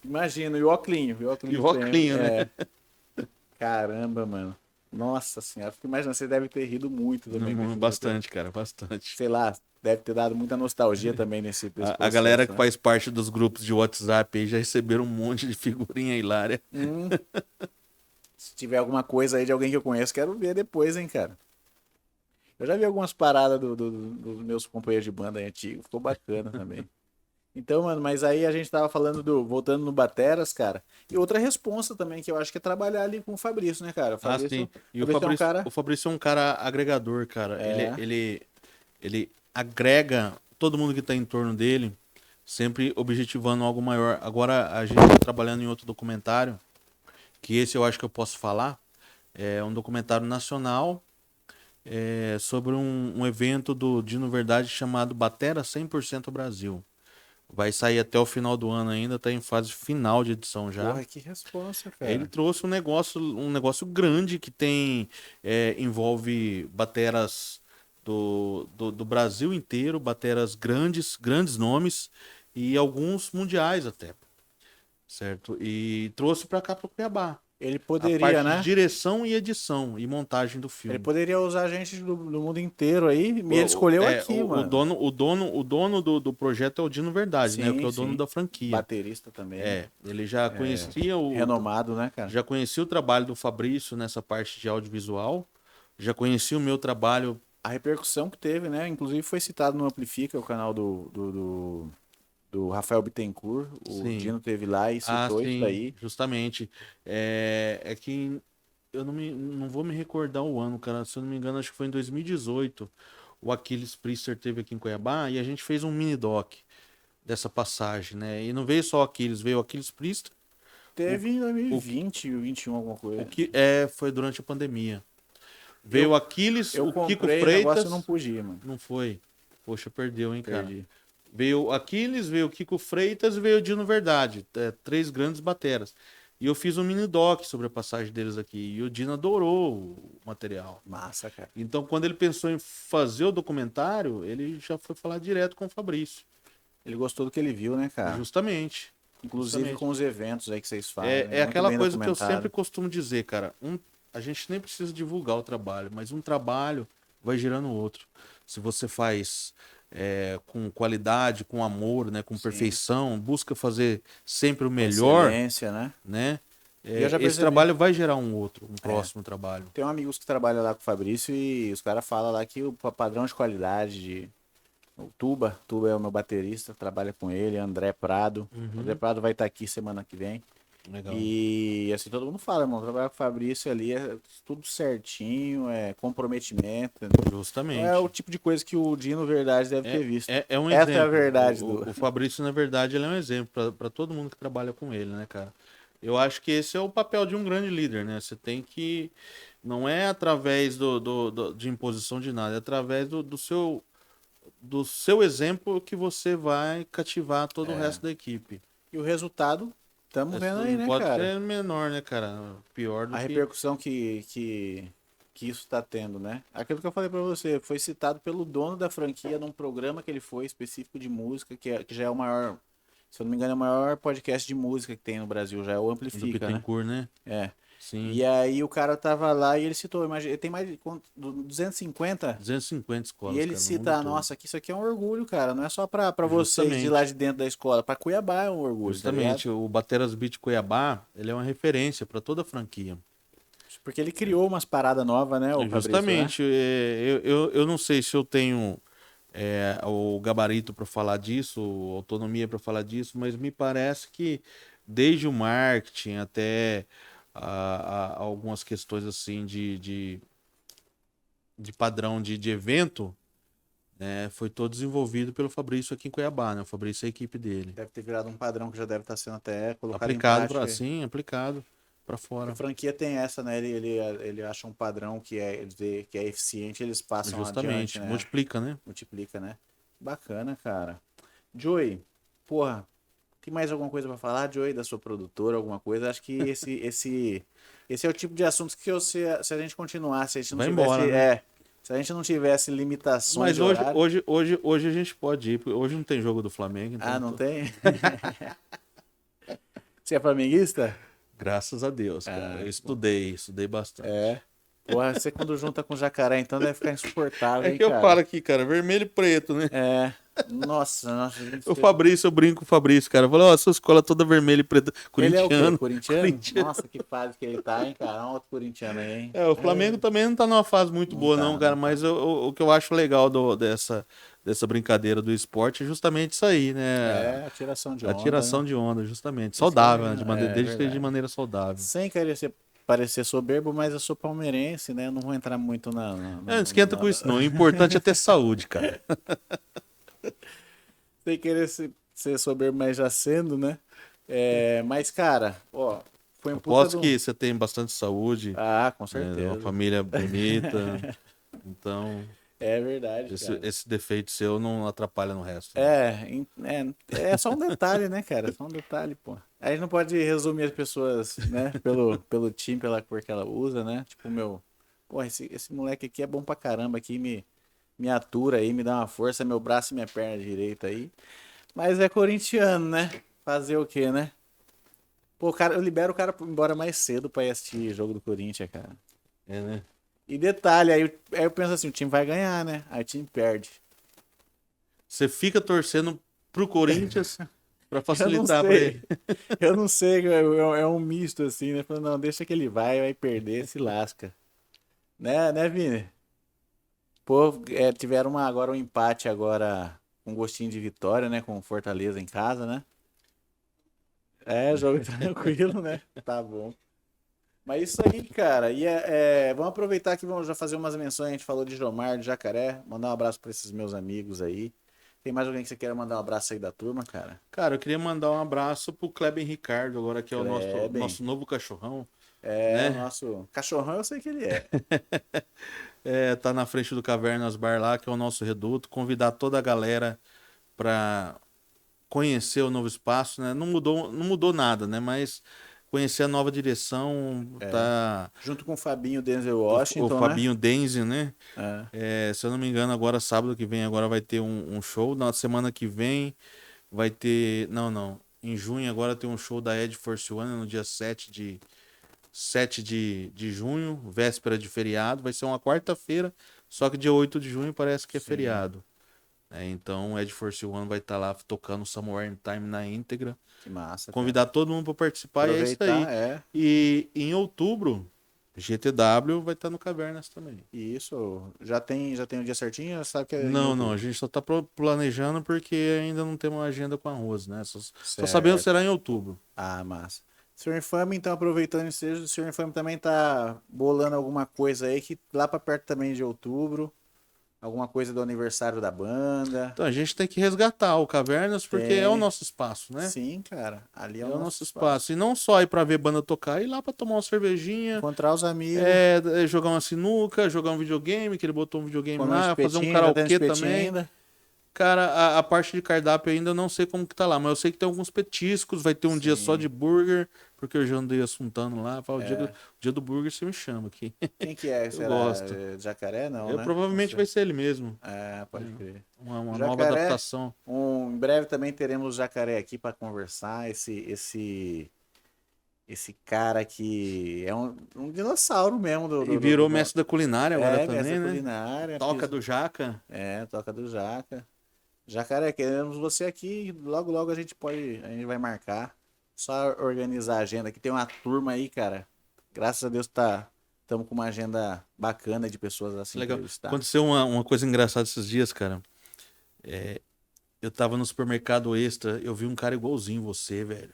Imagina, e o óculinho. E o óculinho, né? Caramba, mano. Nossa senhora, fico imaginando, você deve ter rido muito também. Bastante, cara, bastante. Sei lá, deve ter dado muita nostalgia também nesse processo, A galera que né? faz parte dos grupos de WhatsApp aí já receberam um monte de figurinha hilária. Se tiver alguma coisa aí de alguém que eu conheço, quero ver depois, hein, cara. Eu já vi algumas paradas dos meus companheiros de banda aí antigos, ficou bacana também. Então, mano, mas aí a gente tava falando voltando no Bateras, cara. E outra responsa também, que eu acho que é trabalhar ali com o Fabrício, né, cara? O Ah, Fabrício, sim. E Fabrício é um cara. O Fabrício é um cara agregador, cara. É, Ele agrega todo mundo que tá em torno dele, sempre objetivando algo maior. Agora a gente tá trabalhando em outro documentário, que esse eu acho que eu posso falar. É um documentário nacional sobre um evento do Dino Verdade chamado Batera 100% Brasil. Vai sair até o final do ano ainda, tá em fase final de edição já. porra, que responsa, Ele cara. trouxe um negócio grande que tem envolve bateras do Brasil inteiro, bateras grandes, grandes nomes e alguns mundiais até, certo? E trouxe para cá para o Cuiabá. Ele A poderia, parte de né? direção e edição e montagem do Ele filme. poderia usar gente do mundo inteiro aí, e ele escolheu aqui, mano. O dono do projeto é o Dino Verdade, né? Que é Sim, o dono sim. da franquia. Baterista também. É, ele já conhecia Renomado, né, cara? já conhecia o trabalho do Fabrício nessa parte de audiovisual, já conhecia o meu trabalho. A repercussão que teve, né? Inclusive foi citado no Amplifica, o canal do Rafael Bittencourt. O Sim. Dino teve lá e Ah, citou isso sim, daí. justamente. É que eu não vou me recordar o ano, cara. Se eu não me engano, acho que foi em 2018. O Aquiles Priester teve aqui em Cuiabá e a gente fez um mini doc dessa passagem, né? E não veio só o Aquiles, veio o Aquiles Priester, o, Teve em o, que- 2020, 2021, alguma o coisa. que foi durante a pandemia. Veio Eu, o Aquiles, eu o Kiko comprei o negócio e não Freitas. pude ir, mano. Não foi. Poxa, perdeu, hein, cara. Perdi. Veio o Aquiles, veio o Kiko Freitas e veio o Dino Verdade. Três grandes bateras. E eu fiz um mini doc sobre a passagem deles aqui. E o Dino adorou o material. Massa, cara. Então, quando ele pensou em fazer o documentário, ele já foi falar direto com o Fabrício. Ele gostou do que ele viu, né, cara? Justamente. Inclusive Justamente. com os eventos aí que vocês fazem. É Muito aquela bem coisa que eu documentado. sempre costumo dizer, cara. A gente nem precisa divulgar o trabalho, mas um trabalho vai gerando outro. Se você faz com qualidade, com amor, né, com Sim. perfeição, busca fazer sempre o Com melhor, excelência, né? né? E eu já Esse percebi. trabalho vai gerar um outro, um próximo trabalho. Tem amigos que trabalham lá com o Fabrício e os caras falam lá que o padrão de qualidade de. O Tuba é o meu baterista, trabalha com ele, André Prado. O André Prado vai estar aqui semana que vem. Legal. E assim, todo mundo fala, mano, trabalhar com o Fabrício ali é tudo certinho, é comprometimento. Justamente. É o tipo de coisa que o Dino Verdade deve ter visto. É um Essa exemplo. é a verdade O Fabrício, na verdade, ele é um exemplo para todo mundo que trabalha com ele, né, cara? Eu acho que esse é o papel de um grande líder, né? Você tem que. Não é através de imposição de nada, é através do seu exemplo que você vai cativar todo o resto da equipe. E o resultado, estamos vendo aí, Não né, pode cara? ser menor, né, cara? Pior do A que. repercussão que isso está tendo, né? Aquilo que eu falei pra você, foi citado pelo dono da franquia num programa que ele foi específico de música, que já é o maior, se eu não me engano, é o maior podcast de música que tem no Brasil, já é o Do Amplifica, né? Bittencourt, né? É. Sim. E aí o cara tava lá e ele citou, imagina, ele tem mais de 250 250 escolas, e ele cara, no cita, mundo todo. nossa, que isso aqui é um orgulho, cara, não é só pra vocês de Justamente. lá de dentro da escola, pra Cuiabá é um orgulho, tá Justamente, ligado? o Bateras Beat Cuiabá, ele é uma referência para toda a franquia. Porque ele criou umas paradas novas, né, o Fabrício, né? Justamente, eu não sei se eu tenho o gabarito para falar disso, autonomia para falar disso, mas me parece que desde o marketing até algumas questões assim de padrão de evento, né, foi todo desenvolvido pelo Fabrício aqui em Cuiabá, né? O Fabrício é a equipe dele. Deve ter virado um padrão que já deve estar sendo até colocado em Aplicado prática. aplicado para fora. A franquia tem essa, né? Ele acha um padrão que é eficiente, eles passam Justamente, adiante, né? multiplica, né? Multiplica, né? Bacana, cara. Joey, porra, tem mais alguma coisa pra falar, Joey, da sua produtora, alguma coisa? Acho que esse é o tipo de assunto que se a gente continuasse, se a gente não Vai tivesse, embora, né? se a gente não tivesse limitações Mas de horário. hoje a gente pode ir, porque hoje não tem jogo do Flamengo, então Ah, não tem? Você é flamenguista? graças a Deus, cara. Eu estudei bastante. É. Porra, você quando junta com jacaré, então deve ficar insuportável, É hein, que eu cara? falo aqui, cara, vermelho e preto, né? É. Nossa. O Fabrício, eu brinco com o Fabrício, cara. Eu falo, ó, sua escola toda vermelha e preta. Ele é o quê? Corintiano. Corintiano? Corintiano. Nossa, que fase que ele tá, hein, cara? Um outro corintiano aí, hein? É, o Flamengo também não tá numa fase muito Não boa, não, tá, cara. não tá. Mas o que eu acho legal dessa brincadeira do esporte é justamente isso aí, né? É, a tiração de A onda, tiração né? de onda, justamente. Isso que é Saudável, né? legal. Desde que seja de Verdade. maneira saudável. Sem querer parecer soberbo, mas eu sou palmeirense, né? Eu não vou entrar muito É, não esquenta com isso, não. O importante é ter saúde, cara. Sem querer ser soberbo, mas já sendo, né? É, mas, cara, ó, foi um puta Aposto do. que você tem bastante saúde, Ah, com né? Uma certeza. família bonita. Então, É verdade, esse, cara. esse defeito seu não atrapalha no resto, não. É só um detalhe, né, cara? É só um detalhe, pô. A gente não pode resumir as pessoas, né, pelo time, pela cor que ela usa, né? Tipo, meu, pô, esse moleque aqui é bom pra caramba, aqui me atura aí, me dá uma força, meu braço e minha perna direita aí. Mas é corintiano, né? Fazer o quê, né? Pô, cara, eu libero o cara embora mais cedo pra ir assistir jogo do Corinthians, cara. É, né? E detalhe, aí eu penso assim, o time vai ganhar, né? Aí o time perde. Você fica torcendo pro Corinthians pra Eu não facilitar pra sei. ele. Eu não sei, é um misto assim, né? Falando, não, deixa que ele vai perder, se lasca. Né, Vini? Pô, tiveram agora um empate agora, um gostinho de vitória, né? Com o Fortaleza em casa, né? É, jogo tranquilo, né? Tá bom. Mas isso aí, cara. Vamos aproveitar que vamos já fazer umas menções. A gente falou de Jomar, de Jacaré. Mandar um abraço pra esses meus amigos aí. Tem mais alguém que você queira mandar um abraço aí da turma, cara? Cara, eu queria mandar um abraço pro Kleber Ricardo, agora que é o nosso, Kleben. nosso novo cachorrão, É, o né? nosso cachorrão, eu sei que ele é. É, tá na frente do Cavernas Bar lá, que é o nosso reduto. Convidar toda a galera pra conhecer o novo espaço, né? Não mudou nada, né? Mas conhecer a nova direção, É. tá Junto com o Fabinho Denzel o Washington, né? Fabinho Denzi, né? É. É, se eu não me engano, agora sábado que vem agora vai ter um show. Na semana que vem vai ter, não. Em junho agora tem um show da Ed Force One no dia 7 de junho, véspera de feriado. Vai ser uma quarta-feira, só que dia 8 de junho parece que é Sim, feriado. Então, Ed Force One vai estar lá tocando Somewhere in Time na íntegra. que massa, cara. Convidar todo mundo para participar e é isso Aproveitar, aí. é. E em outubro, GTW vai estar no Cavernas também. E isso, já tem o dia certinho, já sabe que é em Não, a outubro. gente só tá planejando porque ainda não temos uma agenda com arroz, né? Só sabemos que Certo. será em outubro. Ah, massa. Senhor Infame, então, aproveitando isso, o Senhor Infame também tá bolando alguma coisa aí que lá pra perto também de outubro, alguma coisa do aniversário da banda. Então a gente tem que resgatar o Cavernas porque é o Tem. nosso espaço, né? Sim, cara. Ali é É o o nosso nosso espaço. espaço. E não só ir pra ver banda tocar, ir lá pra tomar uma cervejinha, Encontrar os amigos. jogar uma sinuca, jogar um videogame, que ele botou um videogame Comer um lá, fazer um espetinho, tá tendo karaokê espetinho também. ainda? Cara, a parte de cardápio ainda eu não sei como que tá lá, mas eu sei que tem alguns petiscos, vai ter um dia só Sim. de burger, porque eu já andei assuntando lá. Fala, É. o dia do burger você me chama aqui. Quem que é? Eu Será? gosto. Jacaré? Não, Eu né? Não provavelmente sei. vai ser ele mesmo. É, É, pode crer. uma nova Jacaré, adaptação. em breve também teremos o Jacaré aqui para conversar. Esse cara que é um dinossauro mesmo E virou mestre da culinária agora mestre também, da né? culinária. Toca do Jaca. Toca do Jaca. Jacaré, queremos você aqui. Logo, logo a gente vai marcar. Só organizar a agenda. Aqui tem uma turma aí, cara. Graças a Deus estamos com uma agenda bacana de pessoas a se Legal. entrevistar. Aconteceu uma coisa engraçada esses dias, cara. Eu tava no supermercado Extra, eu vi um cara igualzinho você, velho.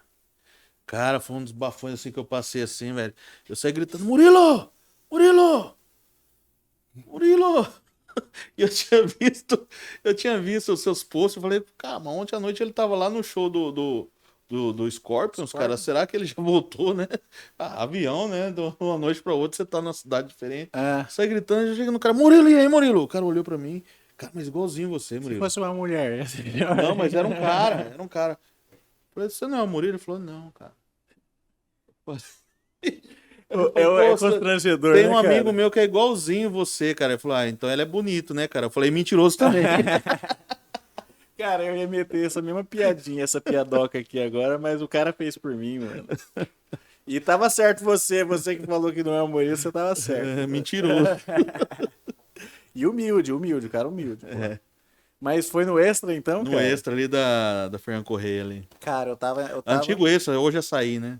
Cara, foi um dos bafões assim que eu passei assim, velho. Eu saí gritando, Murilo! Murilo! Murilo! E eu tinha visto os seus posts, eu falei, cara, mas ontem à noite ele tava lá no show do Scorpions, cara. Scorpion? Será que ele já voltou, né? Ah, avião, né? De uma noite pra outra, você tá numa cidade diferente. Ah, Sai gritando, já chega no cara, Murilo, e aí, Murilo? O cara olhou pra mim, cara, mas igualzinho você, se Murilo. fosse uma mulher. Não, mas era um cara, era um cara. Eu falei, você não é o Murilo? Ele falou, não, cara. Ele falou, É pô, constrangedor, tem né, um amigo cara? meu que é igualzinho você, cara. Ele falou, então ele é bonito, né, cara? Eu falei, mentiroso também. Cara, eu ia meter essa mesma piadinha, essa piadoca aqui agora, mas o cara fez por mim, mano. E tava certo você que falou que não é humorista, você tava certo. É, mentiroso. E humilde, o cara humilde, pô. Mas foi no Extra então, No cara? Extra ali da Fernando Correia ali. Cara, eu tava. Antigo Extra, hoje é Açaí, né?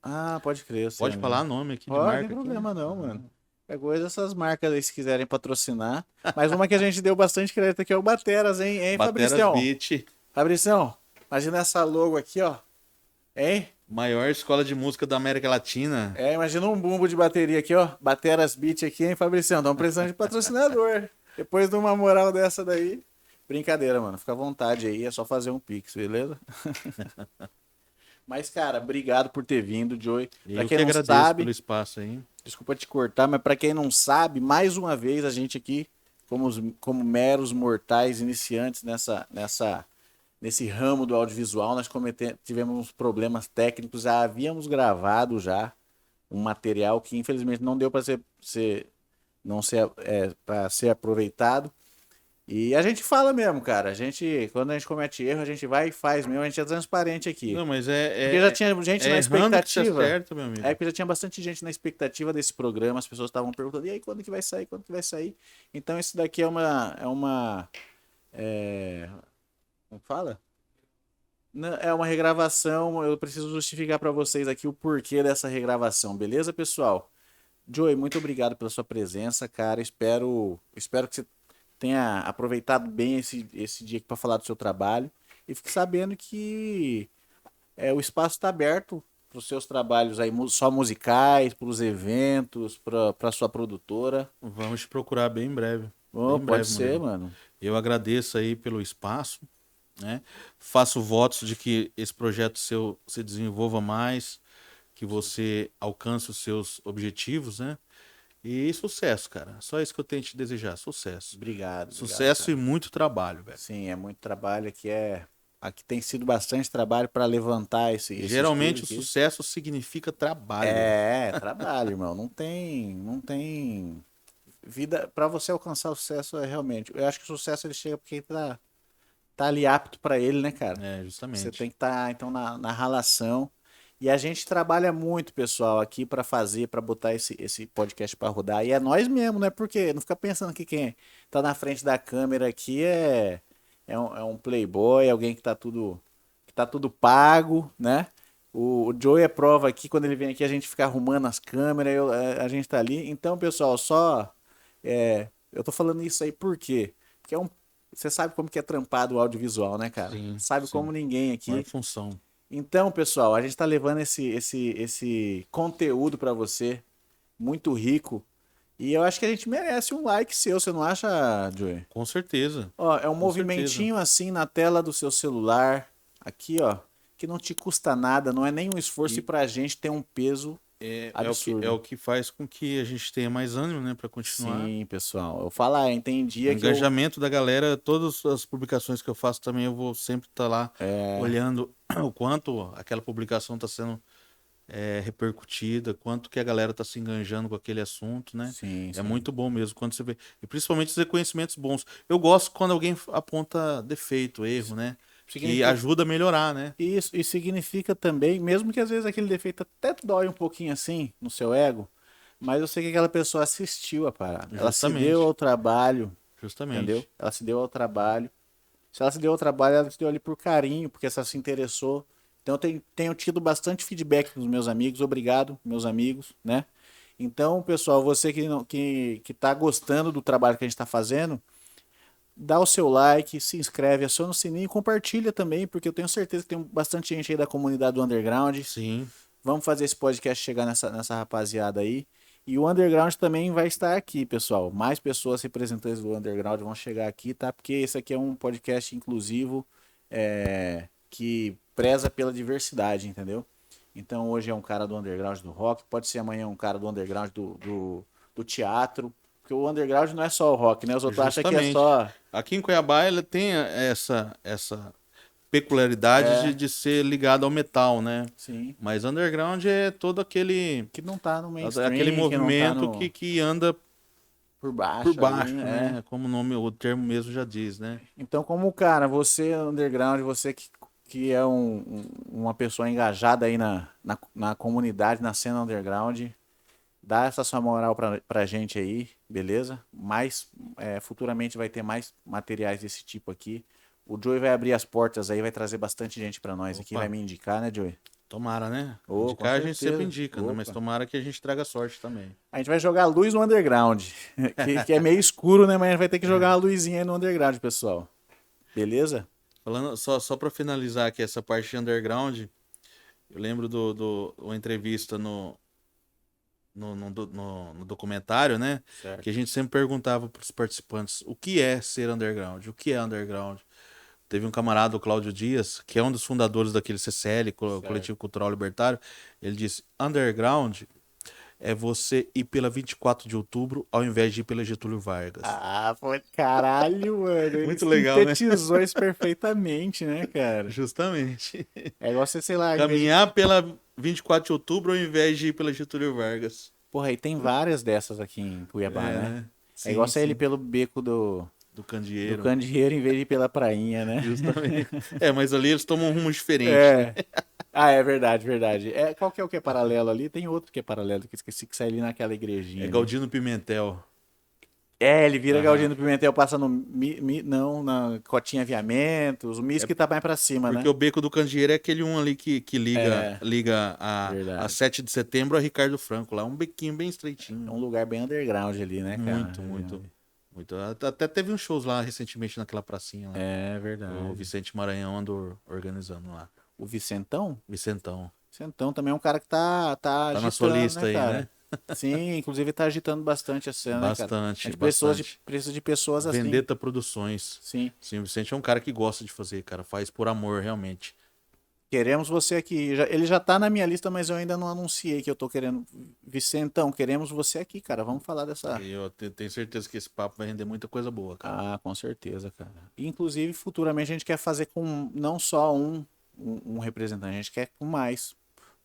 Ah, pode crer, eu sei Pode onde é. falar nome aqui de Pode, tem marca aqui? problema não, mano. É coisa essas marcas aí se quiserem patrocinar. Mas uma que a gente deu bastante crédito aqui é o Bateras, hein, Bateras Fabricião? Beat, Fabricião, imagina essa logo aqui, ó. Hein? maior escola de música da América Latina. Imagina um bumbo de bateria aqui, ó. Bateras Beat aqui, hein, Fabricião? Estamos precisando de patrocinador. Depois de uma moral dessa daí. Brincadeira, mano. Fica à vontade aí, é só fazer um pix, beleza? Mas, cara, obrigado por ter vindo, Joey. Pra Eu quem que não agradeço pelo sabe, espaço aí. desculpa te cortar, mas pra quem não sabe, mais uma vez a gente aqui, como meros mortais iniciantes nesse ramo do audiovisual, nós tivemos uns problemas técnicos, já havíamos gravado já um material que infelizmente não deu para não ser, para ser aproveitado. E a gente fala mesmo, cara. Quando a gente comete erro, a gente vai e faz mesmo, a gente é transparente aqui. Não, mas Porque já tinha gente na errando que você expectativa. acerta, meu amigo. Porque já tinha bastante gente na expectativa desse programa, as pessoas estavam perguntando, e aí, quando que vai sair? Quando que vai sair? Então, isso daqui é, como fala? É uma regravação, eu preciso justificar para vocês aqui o porquê dessa regravação, beleza, pessoal? Joey, muito obrigado pela sua presença, cara. Espero que você tenha aproveitado bem esse dia aqui para falar do seu trabalho e fique sabendo que o espaço está aberto para os seus trabalhos aí, só musicais, para os eventos, para sua produtora. Vamos te procurar bem em breve. Bem Oh, em pode breve, ser, Murilo. mano. Eu agradeço aí pelo espaço, né? Faço votos de que esse projeto seu se desenvolva mais, que você alcance os seus objetivos, né? E sucesso, cara. Só isso que eu tenho que te desejar, sucesso. Obrigado, Sucesso cara. e muito trabalho, velho. Sim, é muito trabalho aqui tem sido bastante trabalho para levantar esse estúdio Geralmente o aqui. sucesso significa trabalho. Trabalho, irmão. Não tem vida para você alcançar o sucesso realmente. Eu acho que o sucesso ele chega porque tá ali apto para ele, né, cara? É, Você tem justamente. que estar então na ralação. E a gente trabalha muito, pessoal, aqui para botar esse podcast para rodar. E é nós mesmo, né? Porque não fica pensando que quem tá na frente da câmera aqui é um playboy, alguém que tá tudo pago, né? O Joey é prova aqui, quando ele vem aqui a gente fica arrumando as câmeras, a gente tá ali. Então, pessoal, eu tô falando isso aí por quê? Porque você sabe como que é trampado o audiovisual, né, cara? Sim, Sabe sim. como ninguém Maior aqui. função. Então, pessoal, a gente tá levando esse conteúdo pra você, muito rico. E eu acho que a gente merece um like seu, você não acha, Joey? Com certeza. Ó, é um Com certeza. movimentinho assim na tela do seu celular, aqui, ó, que não te custa nada, não é nem um esforço e E pra gente tem um peso é absurdo. o que faz com que a gente tenha mais ânimo, né, para continuar. Sim, pessoal. Eu falar, tem O dia que eu. engajamento da galera, todas as publicações que eu faço também, eu vou sempre estar lá olhando o quanto aquela publicação está sendo repercutida, quanto que a galera está se enganjando com aquele assunto, né? Sim, É sim. muito bom mesmo quando você vê. E principalmente os reconhecimentos bons. Eu gosto quando alguém aponta defeito, erro, né? Que Significa ajuda a melhorar, né? isso, e significa também, mesmo que às vezes aquele defeito até dói um pouquinho assim no seu ego, mas eu sei que aquela pessoa assistiu a parada. Ela se deu Justamente. ao trabalho, entendeu? Justamente. Ela se deu ao trabalho. Se ela se deu ao trabalho, ela se deu ali por carinho, porque ela se interessou. Então, eu tenho tido bastante feedback dos meus amigos. Obrigado, meus amigos, né? Então, pessoal, você que tá gostando do trabalho que a gente está fazendo, dá o seu like, se inscreve, aciona o sininho e compartilha também, porque eu tenho certeza que tem bastante gente aí da comunidade do Underground. Sim. Vamos fazer esse podcast chegar nessa rapaziada aí. E o Underground também vai estar aqui, pessoal. Mais pessoas representantes do Underground vão chegar aqui, tá? Porque esse aqui é um podcast inclusivo, que preza pela diversidade, entendeu? Então hoje é um cara do Underground do rock, pode ser amanhã um cara do Underground do teatro. Porque o Underground não é só o rock, né? Os outros acham que é Justamente. só. Aqui em Cuiabá ele tem essa peculiaridade É, de ser ligado ao metal, né? sim. Mas underground é todo Que não tá no aquele mainstream, que não tá movimento no que anda por por baixo ali, baixo, né? né? Como o termo mesmo já diz, né? Então, como cara, você underground, você que é uma pessoa engajada aí na comunidade, na cena underground, Dá essa sua moral pra gente aí, beleza? Futuramente vai ter mais materiais desse tipo aqui. O Joey vai abrir as portas aí, vai trazer bastante gente pra nós aqui, vai Opa, me indicar, né, Joey? tomara, né? Ô, com Indicar a gente sempre certeza. indica, né? Mas Opa. tomara que a gente traga sorte também. A gente vai jogar luz no underground, que é meio escuro, né? Mas a gente vai ter que jogar uma luzinha aí no underground, pessoal. Beleza? Falando, só para finalizar aqui essa parte de underground, eu lembro uma entrevista no documentário, né? Que a Certo. gente sempre perguntava para os participantes o que é ser underground, o que é underground. Teve um camarada, o Cláudio Dias, que é um dos fundadores daquele CCL, Certo. Coletivo Cultural Libertário. Ele disse: underground é você ir pela 24 de outubro ao invés de ir pela Getúlio Vargas. Ah, pô, caralho, mano. Ele Muito legal, né? sintetizou isso perfeitamente, né, cara? Justamente. É igual você, sei lá, em vez de. Caminhar pela 24 de outubro ao invés de ir pela Getúlio Vargas. Porra, aí tem várias dessas aqui em Cuiabá, É, né? né? É igual Sim, você ir sim. pelo beco Do do candeeiro. Candeeiro em vez de ir pela prainha, né? Justamente. É, mas ali eles tomam um rumo diferente, né? É. Ah, é verdade, verdade. Qual que é o que é paralelo ali? Tem outro que é paralelo, que eu esqueci que sai ali naquela É igrejinha ali. Galdino Pimentel. Ele vira Aham. Galdino Pimentel, passa no. Não, na Cotinha Aviamentos. O É Miss que tá mais pra cima, porque né? o Beco do Candeeiro é aquele um ali que liga, É, liga a verdade. 7 de setembro a Ricardo Franco lá. Um bequinho bem É estreitinho. um lugar bem underground ali, né, cara? Muito, muito, muito. Até teve uns shows lá recentemente naquela pracinha lá. É O verdade. Vicente Maranhão andou organizando lá. O Vicentão? Vicentão. Vicentão também é um cara que tá Tá na sua agitando, lista né, aí, né? cara? Sim, inclusive tá agitando bastante a cena, né, cara? A Bastante, gente bastante. precisa de pessoas assim. Vendetta Produções. Sim. Sim, o Vicente é um cara que gosta de fazer, cara. Faz por amor, realmente. Queremos você aqui. Ele já tá na minha lista, mas eu ainda não anunciei que eu tô querendo. Vicentão, queremos você aqui, cara. Vamos falar dessa. E eu tenho certeza que esse papo vai render muita coisa boa, cara. Ah, com certeza, cara. Inclusive, futuramente a gente quer fazer com não só um representante, a gente quer com mais.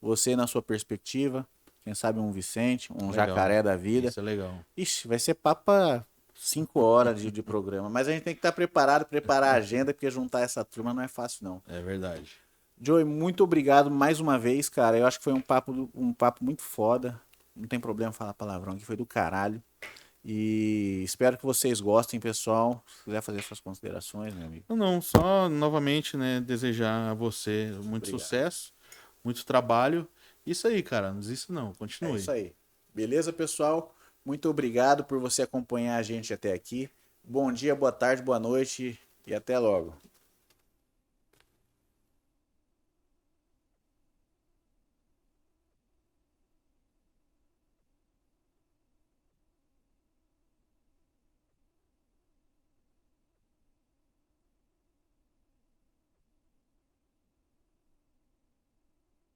Você na sua perspectiva, quem sabe um Vicente, um Legal. Jacaré da vida. Isso é legal. Ixi, vai ser papo pra 5 horas de programa. Mas a gente tem que estar preparado, preparar a agenda, porque juntar essa turma não é fácil, não. É verdade. Joey, muito obrigado mais uma vez, cara. Eu acho que foi um papo muito foda. Não tem problema falar palavrão aqui, foi do caralho. E espero que vocês gostem, pessoal. Se quiser fazer suas considerações, meu amigo. Não, só novamente, né, desejar a você muito Obrigado. sucesso, muito trabalho. Isso aí, cara. Não desista não. É isso Continue. aí. Beleza, pessoal? Muito obrigado por você acompanhar a gente até aqui. Bom dia, boa tarde, boa noite e até logo.